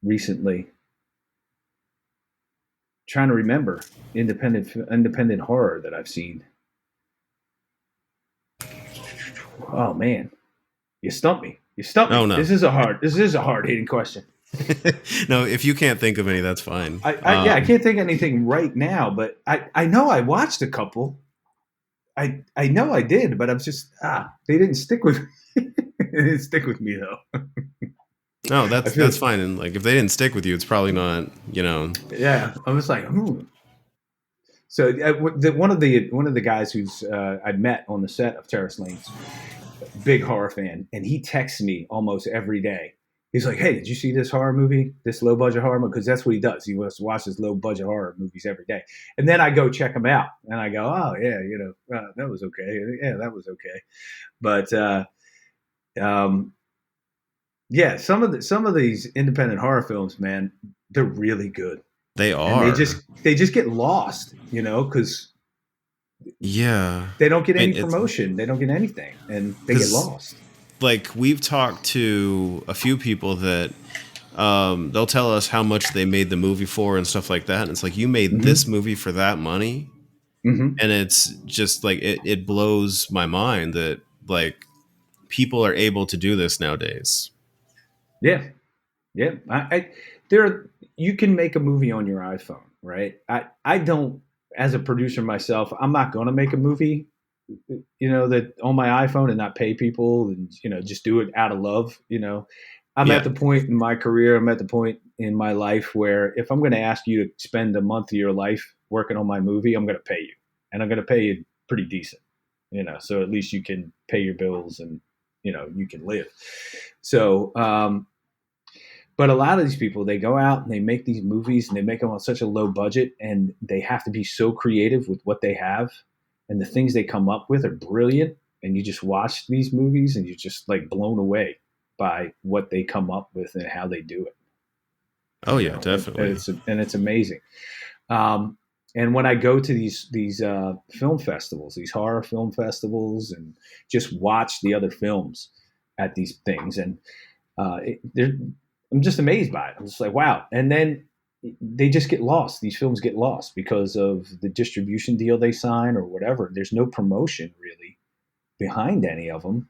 recently? Trying to remember independent horror that I've seen. Oh man, you stumped me. You stumped me. Oh no. This is a hard hitting question. No, if you can't think of any, that's fine. I can't think of anything right now, but I know I watched a couple. I know I did, but I'm just they didn't stick with me. They didn't stick with me though. No, that's fine. And like if they didn't stick with you, it's probably not. Yeah, I'm just like, So one of the guys who's I met on the set of Terrace Lanes, big horror fan, and he texts me almost every day. He's like, "Hey, did you see this horror movie? This low budget horror movie?" Because that's what he does. He watches low budget horror movies every day. And then I go check them out, and I go, "Oh yeah, that was okay. Yeah, that was okay." But yeah, some of these independent horror films, man, they're really good. They And are. they just get lost, because yeah, they don't get any it's promotion. They don't get anything, and they get lost. Like we've talked to a few people that they'll tell us how much they made the movie for and stuff like that. And it's like, you made this movie for that money. And it's just like, it blows my mind that like people are able to do this nowadays. Yeah. Yeah. You can make a movie on your iPhone, right? I don't, as a producer myself, I'm not going to make a movie, that on my iPhone and not pay people and, just do it out of love. I'm at the point in my career, I'm at the point in my life where if I'm going to ask you to spend a month of your life working on my movie, I'm going to pay you, and I'm going to pay you pretty decent, so at least you can pay your bills and, you can live. So, but a lot of these people, they go out and they make these movies and they make them on such a low budget, and they have to be so creative with what they have, and the things they come up with are brilliant. And you just watch these movies and you're just like blown away by what they come up with and how they do it. Oh yeah, definitely. And it's amazing. And when I go to these film festivals, these horror film festivals, and just watch the other films at these things, and I'm just amazed by it. I'm just like, wow. And then they just get lost. These films get lost because of the distribution deal they sign or whatever. There's no promotion really behind any of them.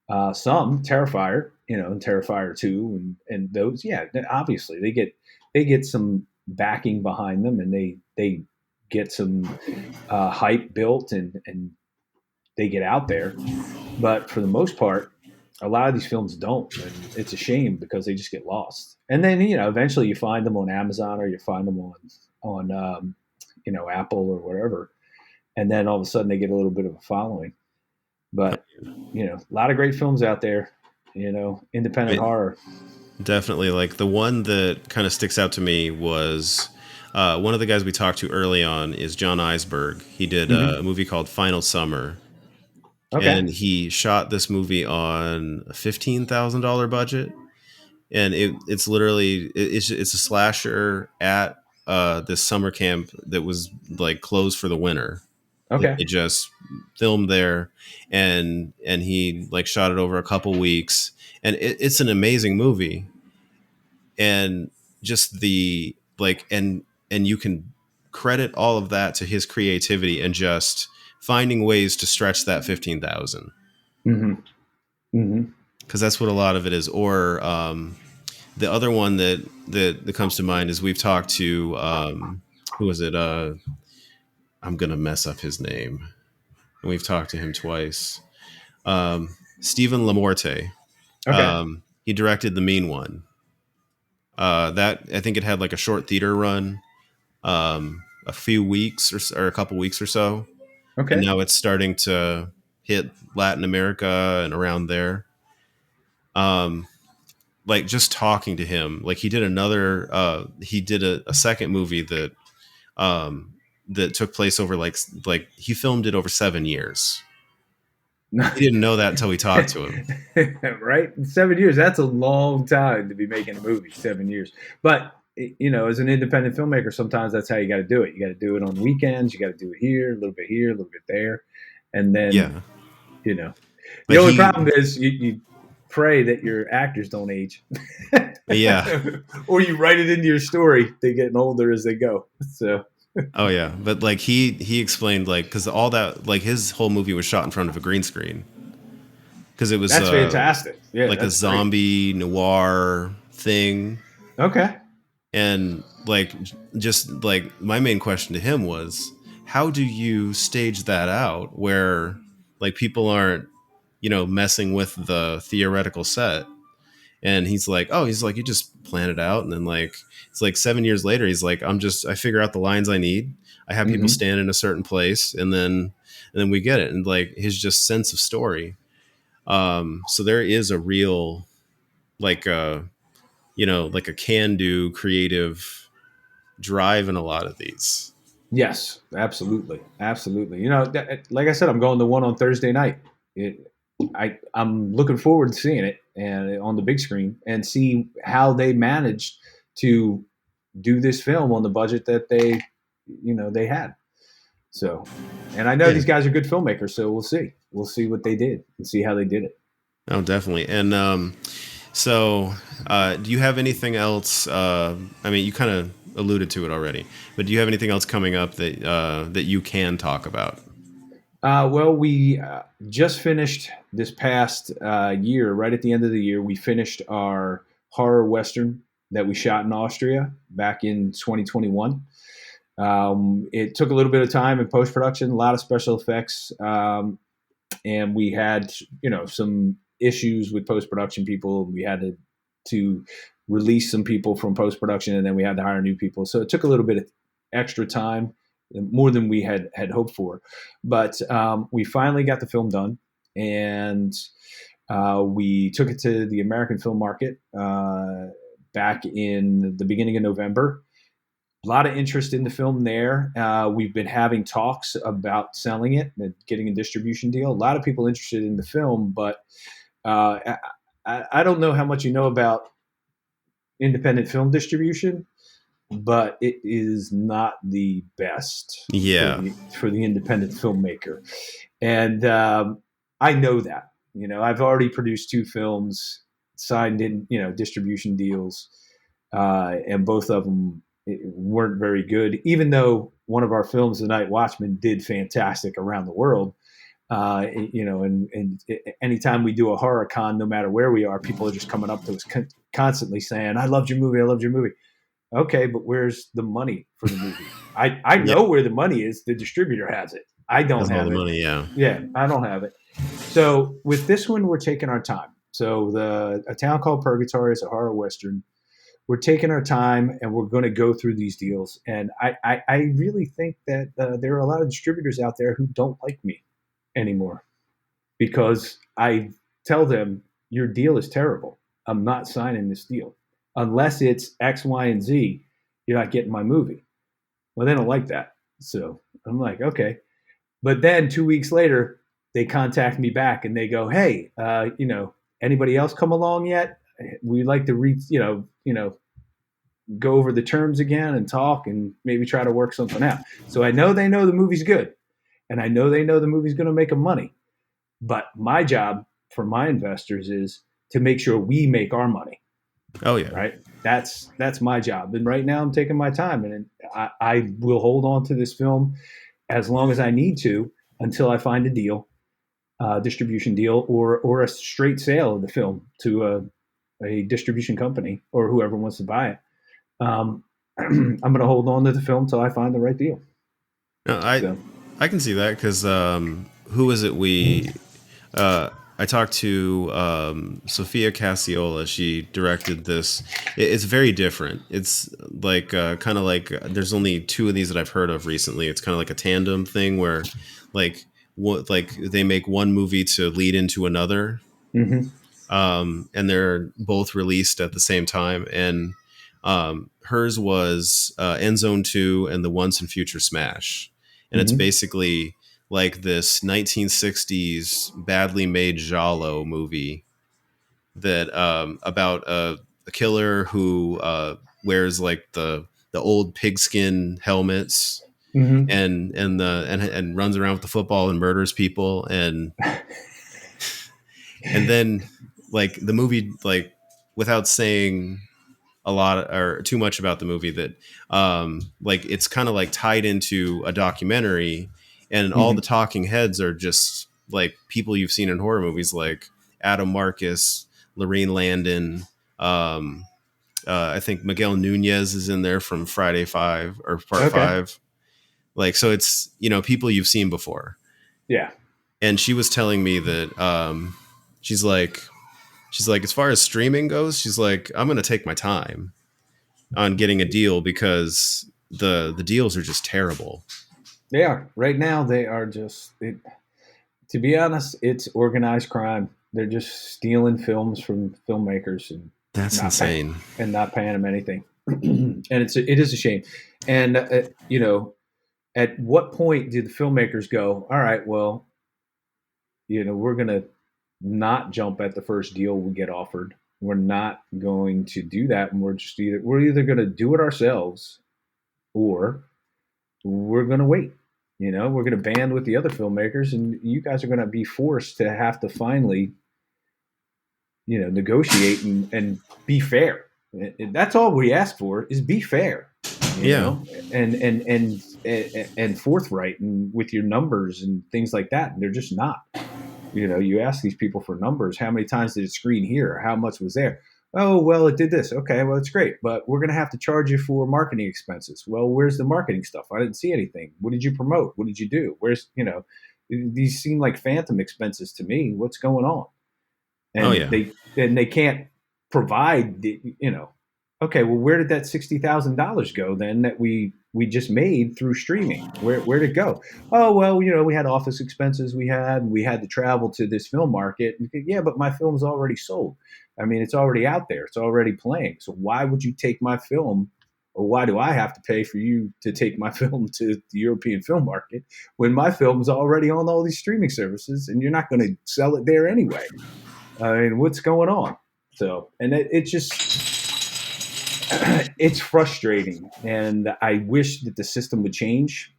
Some Terrifier, and Terrifier 2 and those, yeah, obviously they get some backing behind them, and they get some hype built, and they get out there. But for the most part, a lot of these films don't, and it's a shame because they just get lost. And then eventually you find them on Amazon, or you find them on Apple or whatever, and then all of a sudden they get a little bit of a following. But a lot of great films out there. Independent horror. Definitely, like the one that kind of sticks out to me was one of the guys we talked to early on is John Eisberg. He did Mm-hmm. a movie called Final Summer, Okay. and he shot this movie on a $15,000 budget, and it's literally it's a slasher at this summer camp that was like closed for the winter. Okay. They just filmed there, and he like shot it over a couple weeks, and it's an amazing movie. And just the like and you can credit all of that to his creativity and just finding ways to stretch that 15,000, Mm-hmm. Mm-hmm. because that's what a lot of it is. Or the other one that comes to mind is we've talked to who was it, I'm gonna mess up his name, and we've talked to him twice. Stephen Lamorte. Okay. He directed The Mean One. That I think it had like a short theater run, a few weeks or a couple weeks or so, and Okay. now it's starting to hit Latin America and around there. Um, like just talking to him, like he did a second movie um, that took place over like he filmed it over 7 years. He didn't know that until we talked to him. Right? 7 years. That's a long time to be making a movie. 7 years. But as an independent filmmaker, sometimes that's how you got to do it. You got to do it on weekends. You got to do it here, a little bit here, a little bit there, and then Yeah, the but only he problem is you pray that your actors don't age, yeah. or you write it into your story. They getting older as they go. So Oh yeah, but like he explained like because all that like his whole movie was shot in front of a green screen because it was that's fantastic. Yeah, like a that's great. zombie noir thing. Okay. And like just like my main question to him was, how do you stage that out where like people aren't messing with the theoretical set? And he's like, you just plan it out, and then like it's like 7 years later, he's like, I figure out the lines I need, I have people Mm-hmm. stand in a certain place, and then we get it. And like his just sense of story. So there is a real like like a can do creative drive in a lot of these. Yes, absolutely, absolutely. Like I said, I'm going to one on Thursday night. I'm looking forward to seeing it and on the big screen and see how they managed to do this film on the budget that they had. So, and I know Yeah. these guys are good filmmakers, so we'll see. We'll see what they did and see how they did it. Oh, definitely. And so do you have anything else? I mean, you kind of alluded to it already, but do you have anything else coming up that you can talk about? Well, we just finished this past year, right at the end of the year, we finished our horror Western that we shot in Austria back in 2021. It took a little bit of time in post production, a lot of special effects, and we had some issues with post production people. We had to release some people from post production, and then we had to hire new people. So it took a little bit of extra time, more than we had hoped for. But we finally got the film done, and we took it to the American film market back in the beginning of November. A lot of interest in the film there. We've been having talks about selling it and getting a distribution deal. A lot of people interested in the film, but I don't know how much you know about independent film distribution, but it is not the best for Yeah. the independent filmmaker, and I know that. I've already produced two films, signed in distribution deals, and both of them weren't very good. Even though one of our films, The Night Watchman, did fantastic around the world. And anytime we do a horror con, no matter where we are, people are just coming up to us constantly saying, "I loved your movie. I loved your movie." Okay, but where's the money for the movie? I Yeah. know where the money is. The distributor has it. I don't That's all have the it. money. Yeah. Yeah, I don't have it. So with this one, we're taking our time. So A Town Called Purgatory is a horror western. we're taking our time and we're going to go through these deals. And I really think that there are a lot of distributors out there who don't like me anymore because I tell them your deal is terrible. I'm not signing this deal unless it's X, Y, and Z. You're not getting my movie. Well, they don't like that. So I'm like, okay. But then 2 weeks later, they contact me back and they go, hey, anybody else come along yet? We'd like to go over the terms again and talk and maybe try to work something out. So I know they know the movie's good, and I know they know the movie's going to make them money. But my job for my investors is to make sure we make our money. Oh yeah. Right. That's my job. And right now I'm taking my time, and I will hold on to this film as long as I need to until I find a deal, distribution deal, or a straight sale of the film to a distribution company or whoever wants to buy it. I'm going to hold on to the film till I find the right deal. No, So. I can see that because who is it? I talked to Sophia Cassiola. She directed this. It's very different. It's like kind of like there's only two of these that I've heard of recently. It's kind of like a tandem thing where like they make one movie to lead into another. Mm-hmm. And they're both released at the same time. And hers was End Zone 2 and the Once and Future Smash. And it's basically like this 1960s badly made giallo movie that about a killer who wears like the old pigskin helmets and runs around with the football and murders people and then like the movie, like without saying a lot or too much about the movie, that like it's kind of like tied into a documentary, and all the talking heads are just like people you've seen in horror movies, like Adam Marcus, Lorraine Landon, I think Miguel Nunez is in there from Friday 5 or Part 5. Like, so it's, people you've seen before. Yeah. And she was telling me that she's like, as far as streaming goes, she's like, I'm going to take my time on getting a deal because the deals are just terrible. They are. Right now, they are just, to be honest, it's organized crime. They're just stealing films from filmmakers and that's insane. Not paying them anything. And it is a shame. And, at what point do the filmmakers go, all right, well, we're going to not jump at the first deal we get offered. We're not going to do that. And we're either going to do it ourselves or we're going to wait. We're going to band with the other filmmakers, and you guys are going to be forced to have to finally, negotiate and be fair. That's all we ask for is be fair. You know, and forthright and with your numbers and things like that. And they're just not. You ask these people for numbers. How many times did it screen here? How much was there? Oh, well, it did this. Okay, well, it's great. But we're going to have to charge you for marketing expenses. Well, where's the marketing stuff? I didn't see anything. What did you promote? What did you do? Where's, these seem like phantom expenses to me. What's going on? And they can't provide the, okay, well, where did that $60,000 go then that we just made through streaming? Where'd it go? Oh, well, we had office expenses we had to travel to this film market. Yeah, but my film's already sold. I mean, it's already out there. It's already playing. So why would you take my film, or why do I have to pay for you to take my film to the European film market when my film is already on all these streaming services and you're not going to sell it there anyway? I mean, what's going on? So, and it's just, it's frustrating. And I wish that the system would change,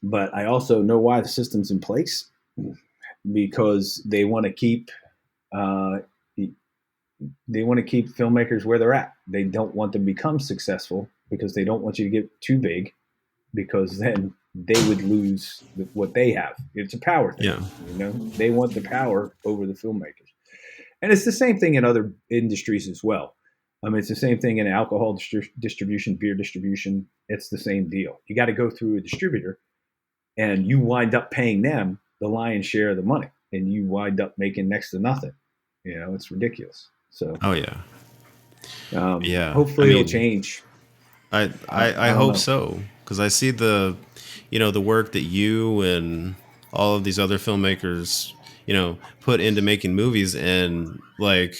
but I also know why the system's in place, because they want to keep, filmmakers where they're at. They don't want to become successful because they don't want you to get too big, because then they would lose what they have. It's a power thing. Yeah. They want the power over the filmmakers. And it's the same thing in other industries as well. I mean, it's the same thing in alcohol distribution, beer distribution. It's the same deal. You got to go through a distributor, and you wind up paying them the lion's share of the money, and you wind up making next to nothing. It's ridiculous. So. Oh yeah. Yeah, I Hopefully it'll mean, change. I I don't hope know. so, because I see the work that you and all of these other filmmakers, put into making movies, and like,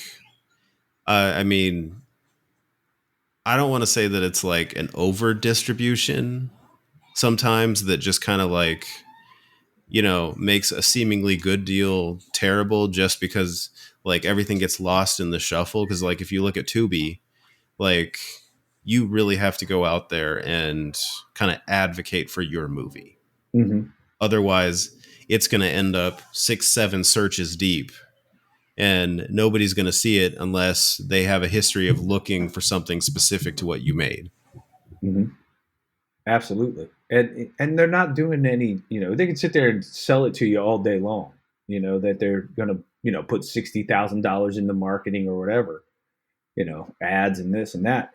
I mean, I don't want to say that it's like an over distribution sometimes that just kind of like, makes a seemingly good deal terrible just because like everything gets lost in the shuffle. Because like if you look at Tubi, like you really have to go out there and kind of advocate for your movie. Hmm. Otherwise, it's going to end up 6, 7 searches deep, and nobody's going to see it unless they have a history of looking for something specific to what you made. Hmm. Absolutely. And they're not doing any, they can sit there and sell it to you all day long, that they're going to, put $60,000 into marketing or whatever, ads and this and that.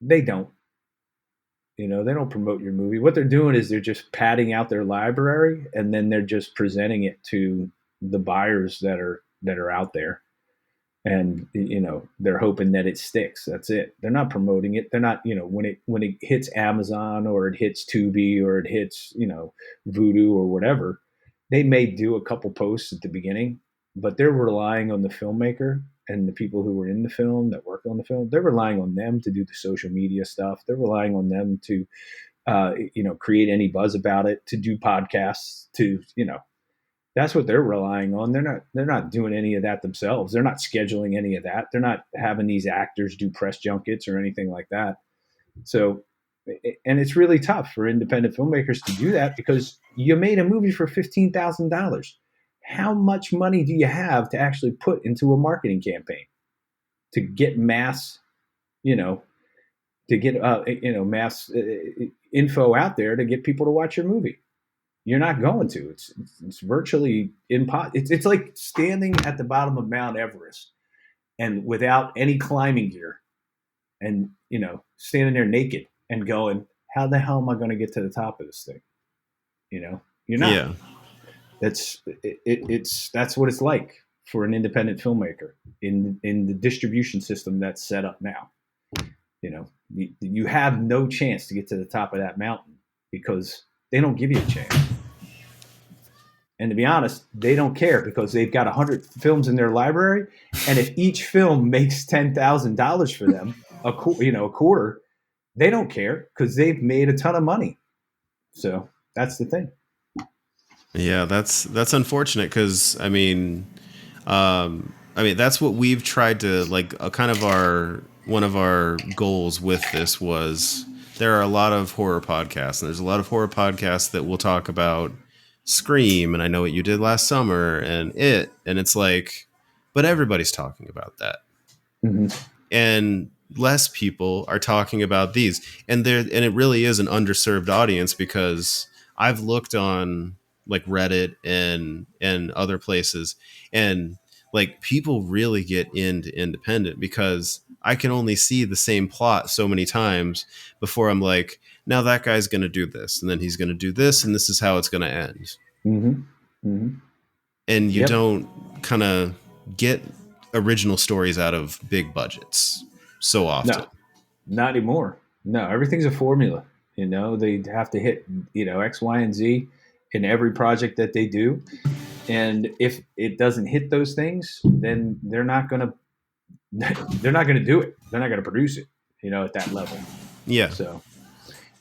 They don't. They don't promote your movie. What they're doing is they're just padding out their library, and then they're just presenting it to the buyers that are out there, and they're hoping that it sticks. That's it. They're not promoting it. They're not, when it hits Amazon or it hits Tubi or it hits Vudu or whatever. They may do a couple posts at the beginning, but they're relying on the filmmaker and the people who were in the film that work on the film. They're relying on them to do the social media stuff. They're relying on them to create any buzz about it, to do podcasts, to that's what they're relying on. They're not doing any of that themselves. They're not scheduling any of that. They're not having these actors do press junkets or anything like that. So, and it's really tough for independent filmmakers to do that because you made a movie for $15,000. How much money do you have to actually put into a marketing campaign to get mass, you know, to get mass info out there to get people to watch your movie? You're not going to. It's virtually impossible. It's like standing at the bottom of Mount Everest and without any climbing gear, and standing there naked and going, "How the hell am I going to get to the top of this thing?" You're not. Yeah. That's what it's like for an independent filmmaker in the distribution system that's set up now. You have no chance to get to the top of that mountain because they don't give you a chance. And to be honest, they don't care because they've got 100 films in their library, and if each film makes $10,000 for them, a quarter, they don't care because they've made a ton of money. So that's the thing. Yeah, that's unfortunate because that's what we've tried to like. Kind of our one of our goals with this was there are a lot of horror podcasts, and there's a lot of horror podcasts that will talk about Scream, and I Know What You Did Last Summer, and it's like, but everybody's talking about that, Mm-hmm. and less people are talking about these, and it really is an underserved audience because I've looked on like Reddit and other places, and like people really get into independent because I can only see the same plot so many times before I'm like, now that guy's going to do this, and then he's going to do this, and this is how it's going to end. Mm-hmm. Mm-hmm. And you Yep. don't kind of get original stories out of big budgets so often. No, not anymore. No, everything's a formula. They have to hit X, Y, and Z in every project that they do. And if it doesn't hit those things, then they're not gonna they're not gonna do it. They're not gonna produce it. At that level. Yeah. So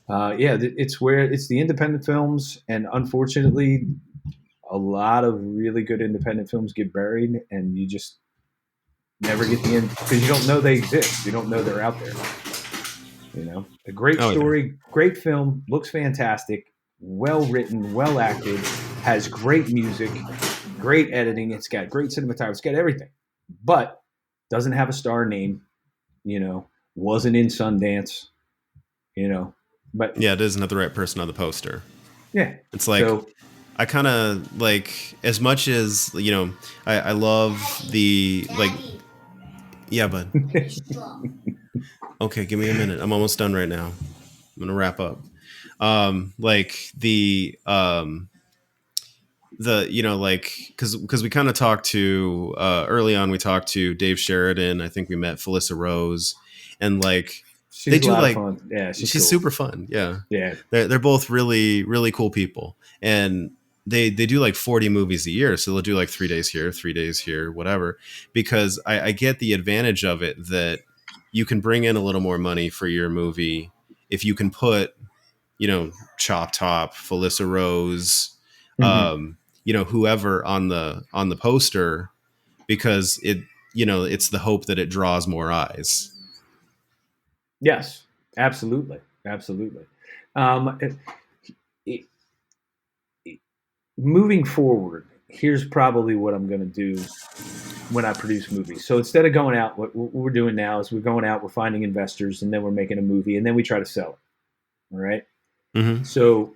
yeah, it's where it's the independent films, and unfortunately, a lot of really good independent films get buried, and you just never get the end because you don't know they exist. You don't know they're out there. A great Oh yeah. story, great film, looks fantastic, well written, well acted, has great music, great editing. It's got great cinematography. It's got everything, but doesn't have a star name. Wasn't in Sundance. But Yeah, it doesn't have the right person on the poster. yeah. It's like So I kind of like, as much as I love the like. Yeah, bud. Okay, give me a minute. I'm almost done right now. I'm gonna wrap up. Like the because we kind of talked to early on, we talked to Dave Sheridan. I think we met Felissa Rose, and like they She's a do lot of like fun. Yeah, she's cool. super fun. Yeah, Yeah. they're both really really cool people, and they do like 40 movies a year, so they'll do like 3 days here, 3 days here, whatever. Because I get the advantage of it that you can bring in a little more money for your movie if you can put, Chop Top, Felissa Rose, whoever on the poster, because it's the hope that it draws more eyes. Yes, absolutely. Absolutely. It, moving forward, here's probably what I'm going to do when I produce movies. So instead of going out, what we're doing now is we're going out, we're finding investors, and then we're making a movie, and then we try to sell it. All right. Mm-hmm. So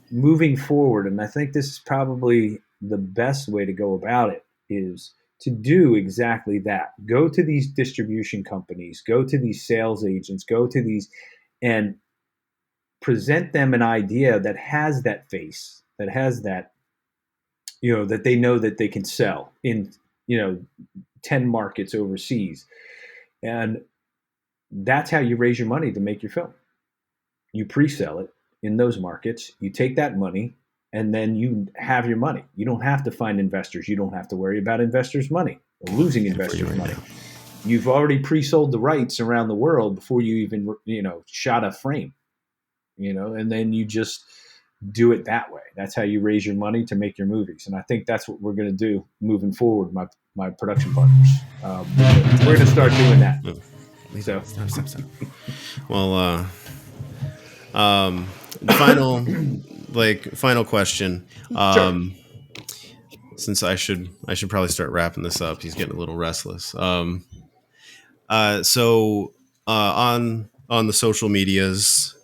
moving forward, and I think this is probably the best way to go about it, is to do exactly that. Go to these distribution companies, go to these sales agents, go to these, and present them an idea that has that face, that has that, that they know that they can sell in, 10 markets overseas. And that's how you raise your money to make your film. You pre-sell it in those markets, you take that money, and then you have your money. You don't have to find investors. You don't have to worry about investors' money or losing investors' money. Now. You've already pre-sold the rights around the world before you even, shot a frame, and then you just do it that way. That's how you raise your money to make your movies. And I think that's what we're going to do moving forward, my production partners. We're going to start doing that. So. Stop. Well, final question. Sure. Since I should probably start wrapping this up. He's getting a little restless. So on the social medias,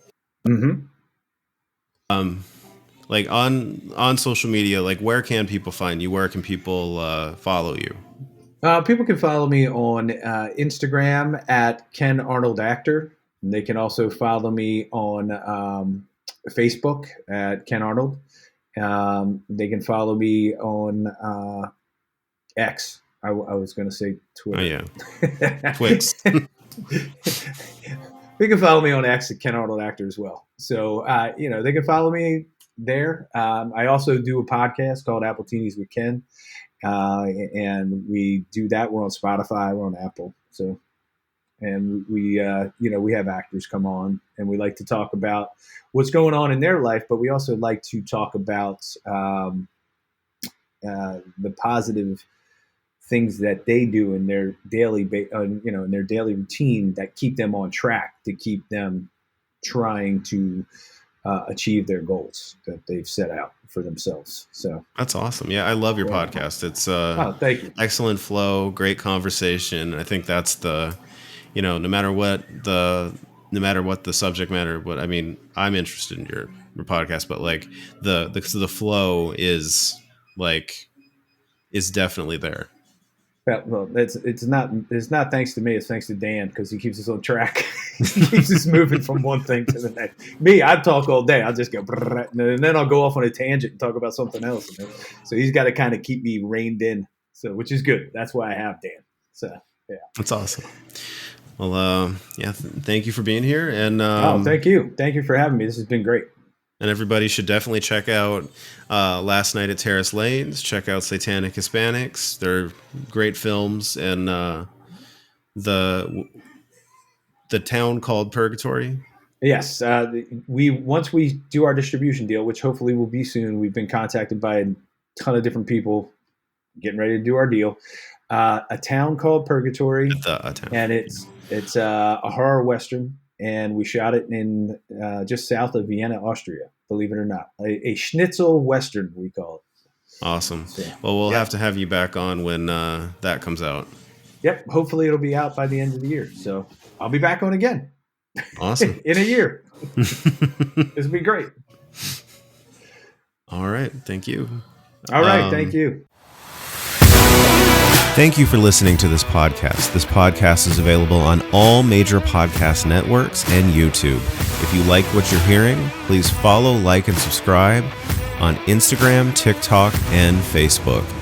like on social media, like where can people find you? Where can people follow you? People can follow me on Instagram at Ken Arnold Actor. And they can also follow me on Facebook at Ken Arnold. They can follow me on X. I was going to say Twitter. Oh, yeah. Twix. They can follow me on X at Ken Arnold Actor as well. So, they can follow me there. I also do a podcast called Appletinis with Ken. And we do that. We're on Spotify. We're on Apple. So, and we have actors come on, and we like to talk about what's going on in their life, but we also like to talk about the positive things that they do in their daily, in their daily routine that keep them on track, to keep them trying to achieve their goals that they've set out for themselves. So that's awesome. Yeah, I love your podcast. It's thank you. Excellent flow, great conversation. I think that's the, no matter what the subject matter, but I mean, I'm interested in your podcast, but like the flow is definitely there. Well, it's not thanks to me. It's thanks to Dan, because he keeps us on track. He keeps us moving from one thing to the next. Me, I talk all day. I'll just go, and then I'll go off on a tangent and talk about something else. So he's got to kind of keep me reined in. So, which is good. That's why I have Dan. So yeah, that's awesome. Well, thank you for being here. And thank you for having me. This has been great. And everybody should definitely check out Last Night at Terrace Lanes. Check out Satanic Hispanics. They're great films. And the Town Called Purgatory. Yes. Once we do our distribution deal, which hopefully will be soon, we've been contacted by a ton of different people getting ready to do our deal. A Town Called Purgatory. And it's a horror Western. And we shot it in just south of Vienna, Austria, believe it or not. A schnitzel Western, we call it. Awesome. So, well, we'll have to have you back on when that comes out. Yep. Hopefully it'll be out by the end of the year. So I'll be back on again. Awesome. In a year. This will be great. All right. Thank you. All right. Thank you. Thank you for listening to this podcast. This podcast is available on all major podcast networks and YouTube. If you like what you're hearing, please follow, like, and subscribe. on Instagram, TikTok, and Facebook.